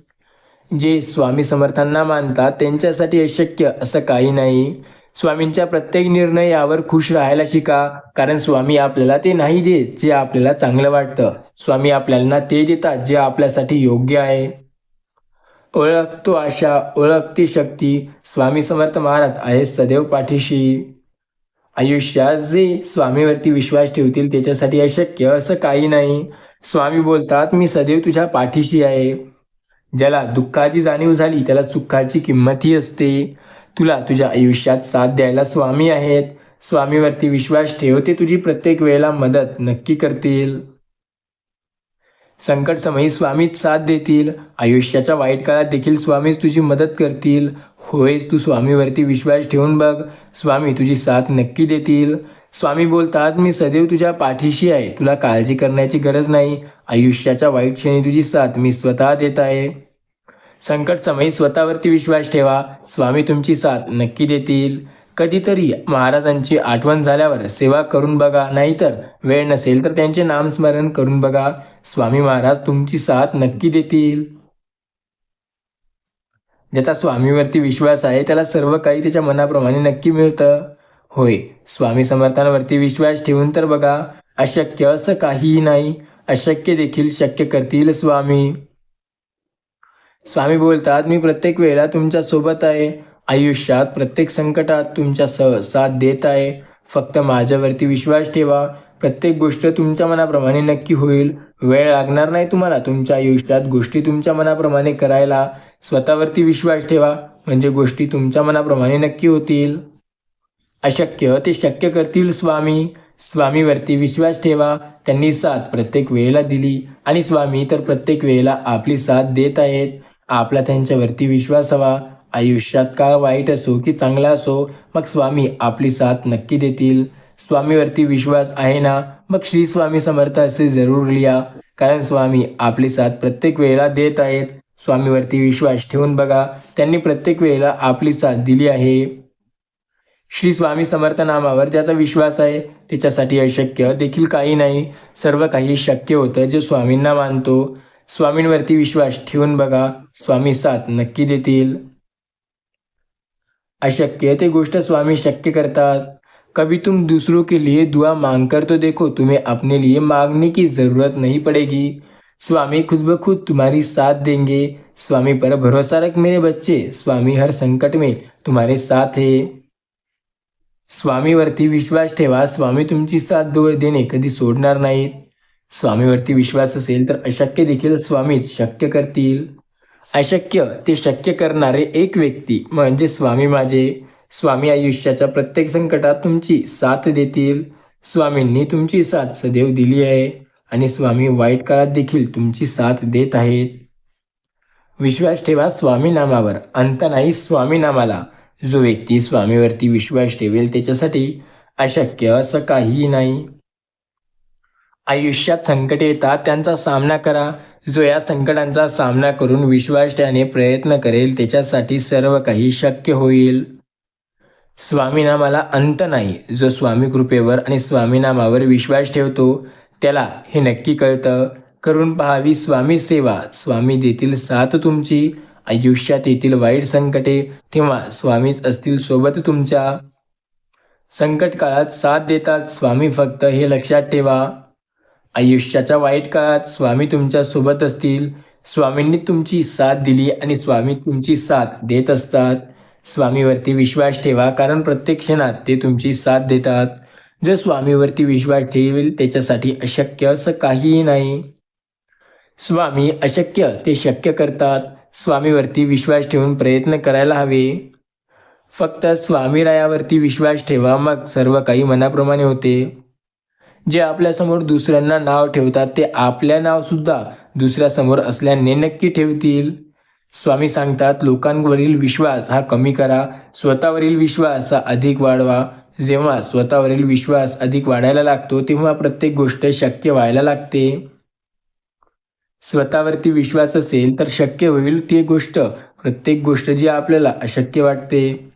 जे स्वामी समर्थांना मानतात त्यांच्यासाठी अशक्य असं काही नाही. स्वामींच्या प्रत्येक निर्णयावर खुश राहायला शिका, कारण स्वामी आपल्याला ते नाही देत जे आपल्याला चांगलं वाटतं. स्वामी आपल्याला ते देतात जे आपल्यासाठी योग्य आहे. ओळखतो आशा, ओळखते शक्ती. स्वामी समर्थ महाराज आहे सदैव पाठीशी. आयुष्यात जे स्वामीवरती विश्वास ठेवतील त्याच्यासाठी अशक्य असं काही नाही. स्वामी बोलतात, मी सदैव तुझ्या पाठीशी आहे. ज्याला दुःखाची जाणीव झाली त्याला सुखाची किंमतही असते. तुला तुझ्या आयुष्यात साथ द्यायला स्वामी आहेत. स्वामीवरती विश्वास ठेव, ते तुझी प्रत्येक वेळेला मदत नक्की करतील. संकट समयी स्वामीच साथ देतील. आयुष्याच्या वाईट काळात देखील स्वामीच तुझी मदत करतील. होयच, तू स्वामीवरती विश्वास ठेवून बघ, स्वामी तुझी साथ नक्की देतील. स्वामी बोलतात, मी सदैव तुझ्या पाठीशी आहे. तुला काळजी करण्याची गरज नाही. आयुष्याच्या वाईट क्षणी तुझी साथ मी स्वतः देत आहे. संकट समयी स्वतःवरती विश्वास ठेवा, स्वामी तुमची साथ नक्की देतील. कधीतरी महाराजांची आठवण झाल्यावर सेवा करून बघा, नाहीतर वेळ नसेल तर त्यांचे नामस्मरण करून बघा. स्वामी महाराज तुमची साथ नक्की देतील. ज्याचा स्वामीवरती विश्वास आहे त्याला सर्व काही त्याच्या मनाप्रमाणे नक्की मिळतं. होय, स्वामी समर्थांवरती विश्वास ठेवून तर बघा, अशक्य असं काहीही नाही. अशक्य देखील शक्य करतील स्वामी. स्वामी बोलतात, मी प्रत्येक वेळेला तुमच्या सोबत आहे. आयुष्यात प्रत्येक संकटात तुमच्या साथ देत आहे. फक्त माझ्यावरती विश्वास ठेवा. प्रत्येक गोष्ट तुमच्या मनाप्रमाणे नक्की होईल. वेळ लागणार नाही तुम्हाला तुमच्या आयुष्यात गोष्टी तुमच्या मनाप्रमाणे करायला. स्वतःवरती विश्वास ठेवा, म्हणजे गोष्टी तुमच्या मनाप्रमाणे नक्की होतील. अशक्य ते शक्य करतील स्वामी. स्वामीवरती विश्वास ठेवा. त्यांनी साथ प्रत्येक वेळेला दिली आणि स्वामी तर प्रत्येक वेळेला आपली साथ देत आहेत. आपला त्यांच्यावरती विश्वास हवा. आयुष्यात काळ वाईट असो की चांगला असो, मग स्वामी आपली साथ नक्की देतील. स्वामीवरती विश्वास आहे ना, मग श्री स्वामी समर्थ असे जरूर लिहा, कारण स्वामी आपली साथ प्रत्येक वेळेला देत आहेत. स्वामीवरती विश्वास ठेवून बघा, त्यांनी प्रत्येक वेळेला आपली साथ दिली आहे. श्री स्वामी समर्थ नामावर ज्याचा विश्वास आहे त्याच्यासाठी अशक्य देखील काही नाही. सर्व काही शक्य होतं जे स्वामींना मानतो. स्वामींवरती विश्वास ठेवून बघा, स्वामी साथ नक्की देतील. अशक्य ते गोष्ट स्वामी शक्य करतात. कभी तुम दूसरों के लिए दुआ मांग कर तो देखो, तुम्हें अपने लिए मांगने की जरूरत नहीं पड़ेगी. स्वामी खुद ब खुद तुम्हारी साथ देंगे. स्वामी पर भरोसा रख मेरे बच्चे, स्वामी हर संकट में तुम्हारे साथ है. स्वामीवरती विश्वास ठेवा. स्वामी तुमची साथ देणे कधी सोडणार नाहीत. स्वामीवरती विश्वास असेल तर अशक्य देखील स्वामीच शक्य करतील. अशक्य ते शक्य करणारे एक व्यक्ती म्हणजे स्वामी माझे. स्वामी आयुष्याच्या प्रत्येक संकटात तुमची साथ देतील. स्वामींनी तुमची साथ सदैव दिली आहे आणि स्वामी वाईट काळात देखील तुमची साथ देत आहेत. विश्वास ठेवा स्वामी नामावर, अंत नाही स्वामी नामाला. जो व्यक्ती स्वामीवरती विश्वास ठेवेल त्याच्यासाठी अशक्य असं काहीही नाही. आयुष्यात संकटे येतात त्यांचा सामना करा. जो या संकटांचा सामना करून विश्वास ठेवण्याने प्रयत्न करेल त्याच्यासाठी सर्व काही शक्य होईल. स्वामी नामाला अंत नाही. जो स्वामी कृपेवर आणि स्वामी नामावर विश्वास ठेवतो त्याला हे नक्की कळतं. करून पहावी स्वामी सेवा, स्वामी देतील साथ तुमची. आयुष्यात येतील वाईट संकटे तेव्हा स्वामीच असतील सोबत तुमच्या. संकट काळात साथ देतात स्वामी, फक्त हे लक्षात ठेवा. आयुष्याच्या वाईट काळात स्वामी तुमच्या सोबत असतील. स्वामींनी तुमची साथ दिली आणि स्वामी तुमची साथ देत असतात. स्वामीवरती विश्वास ठेवा, कारण प्रत्येक क्षणात ते तुमची साथ देतात. जो स्वामीवरती विश्वास ठेवेल त्याच्यासाठी अशक्य असं काहीही नाही. स्वामी अशक्य ते शक्य करतात. स्वामीवरती विश्वास ठेवून प्रयत्न करायला हवे. फक्त स्वामीरायावरती विश्वास ठेवा, मग सर्व काही मनाप्रमाणे होते. जे आपल्यासमोर दुसऱ्यांना नाव ठेवतात ते आपल्या नावसुद्धा दुसऱ्यासमोर असल्याने नक्की ठेवतील. स्वामी सांगतात, लोकांवरील विश्वास हा कमी करा, स्वतःवरील विश्वास हा अधिक वाढवा. जेव्हा स्वतःवरील विश्वास अधिक वाढायला लागतो तेव्हा प्रत्येक गोष्ट शक्य व्हायला लागते. स्वतःवरती विश्वास असेल तर शक्य होईल ती गोष्ट, प्रत्येक गोष्ट जी आपल्याला अशक्य वाटते.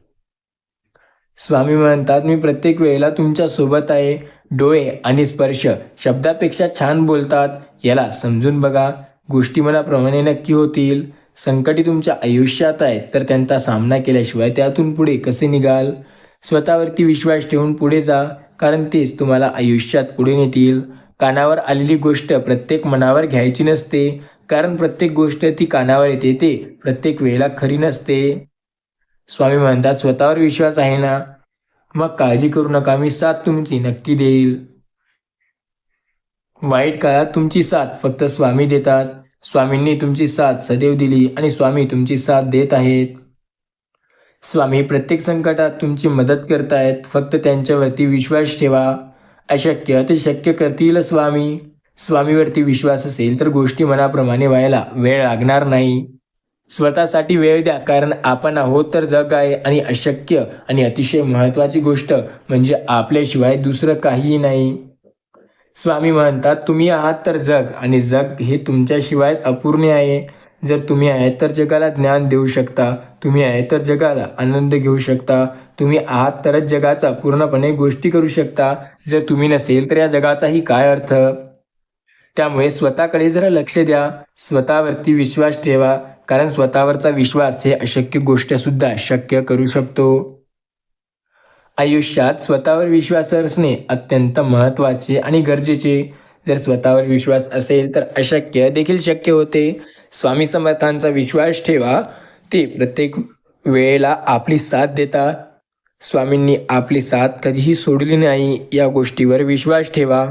स्वामी म्हणतात, मी प्रत्येक वेळेला तुमच्या सोबत आहे. डोळे आणि स्पर्श शब्दापेक्षा छान बोलतात, याला समजून बघा. गोष्टी मनाप्रमाणे नक्की होतील. संकटे तुमच्या आयुष्यात आहेत तर त्यांचा सामना केल्याशिवाय त्यातून पुढे कसे निघाल. स्वतःवरती विश्वास ठेवून पुढे जा, कारण तेच तुम्हाला आयुष्यात पुढे नेतील. कानावर आलेली गोष्ट प्रत्येक मनावर घ्यायची नसते, कारण प्रत्येक गोष्ट ती कानावर येते ते प्रत्येक वेळेला खरी नसते. स्वामी म्हणतात, स्वतःवर विश्वास आहे ना, मग काळजी करू नका, मी साथ तुमची नक्की देईल. वाईट काळात तुमची साथ फक्त स्वामी देतात. स्वामींनी तुमची साथ सदैव दिली आणि स्वामी तुमची साथ देत आहेत. स्वामी प्रत्येक संकटात तुमची मदत करतायत. फक्त त्यांच्यावरती विश्वास ठेवा. अशक्य ते शक्य करतील स्वामी. स्वामीवरती विश्वास असेल तर गोष्टी मनाप्रमाणे व्हायला वेळ लागणार नाही. स्वतःसाठी वेळ द्या, कारण आपण आहोत तर जग आहे. आणि अशक्य आणि अतिशय महत्त्वाची गोष्ट म्हणजे आपल्याशिवाय दुसरं काहीही नाही. स्वामी म्हणतात, तुम्ही आहात तर जग, आणि जग हे तुमच्याशिवायच अपूर्ण आहे. जर तुम्ही आहेत तर जगाला ज्ञान देऊ शकता, तुम्ही आहे तर जगाला आनंद घेऊ शकता, तुम्ही आहात तरच जगाचा पूर्णपणे गोष्टी करू शकता. जर तुम्ही नसेल तर या जगाचाही काय अर्थ. त्यामुळे स्वतःकडे जरा लक्ष द्या. स्वतःवरती विश्वास ठेवा, कारण स्वतःवरचा विश्वास हे अशक्य गोष्टसुद्धा शक्य करू शकतो. आयुष्यात स्वतःवर विश्वास असणे अत्यंत महत्त्वाचे आणि गरजेचे. जर स्वतःवर विश्वास असेल तर अशक्य देखील शक्य होते. स्वामी समर्थांचा विश्वास ठेवा, ते प्रत्येक वेळेला आपली साथ देतात. स्वामींनी आपली साथ कधीही सोडली नाही, या गोष्टीवर विश्वास ठेवा.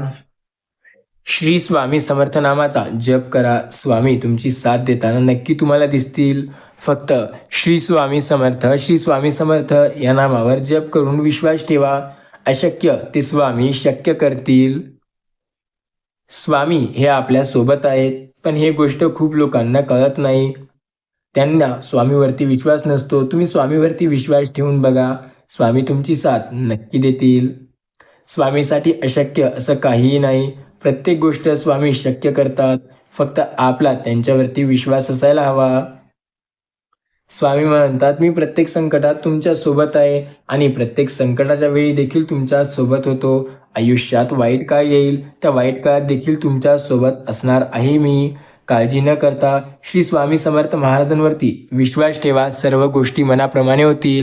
श्री स्वामी समर्थ नामाचा जप करा. स्वामी तुमची साथ देताना नक्की तुम्हाला दिसतील. फक्त श्री स्वामी समर्थ, श्री स्वामी समर्थ या नामावर जप करून विश्वास ठेवा. अशक्य ते स्वामी शक्य करतील. स्वामी हे आपल्या सोबत आहेत, पण हे गोष्ट खूप लोकांना कळत नाही. त्यांना स्वामीवरती विश्वास नसतो. तुम्ही स्वामीवरती विश्वास ठेवून बघा. स्वामी तुमची साथ नक्की देतील. स्वामीसाठी अशक्य असं काहीही नाही. प्रत्येक गोष्ट स्वामी शक्य करतात. फक्त आपला त्यांच्यावरती विश्वास असायला हवा. स्वामी म्हणतात, मी प्रत्येक संकटात तुमच्या सोबत आहे आणि प्रत्येक संकटाच्या वेळी देखील तुमच्या सोबत होतो. आयुष्यात वाईट काळ येईल, त्या वाईट काळात देखील तुमच्या सोबत असणार आहे मी. काळजी न करता श्री स्वामी समर्थ महाराजांवरती विश्वास ठेवा. सर्व गोष्टी मनाप्रमाणे होतील.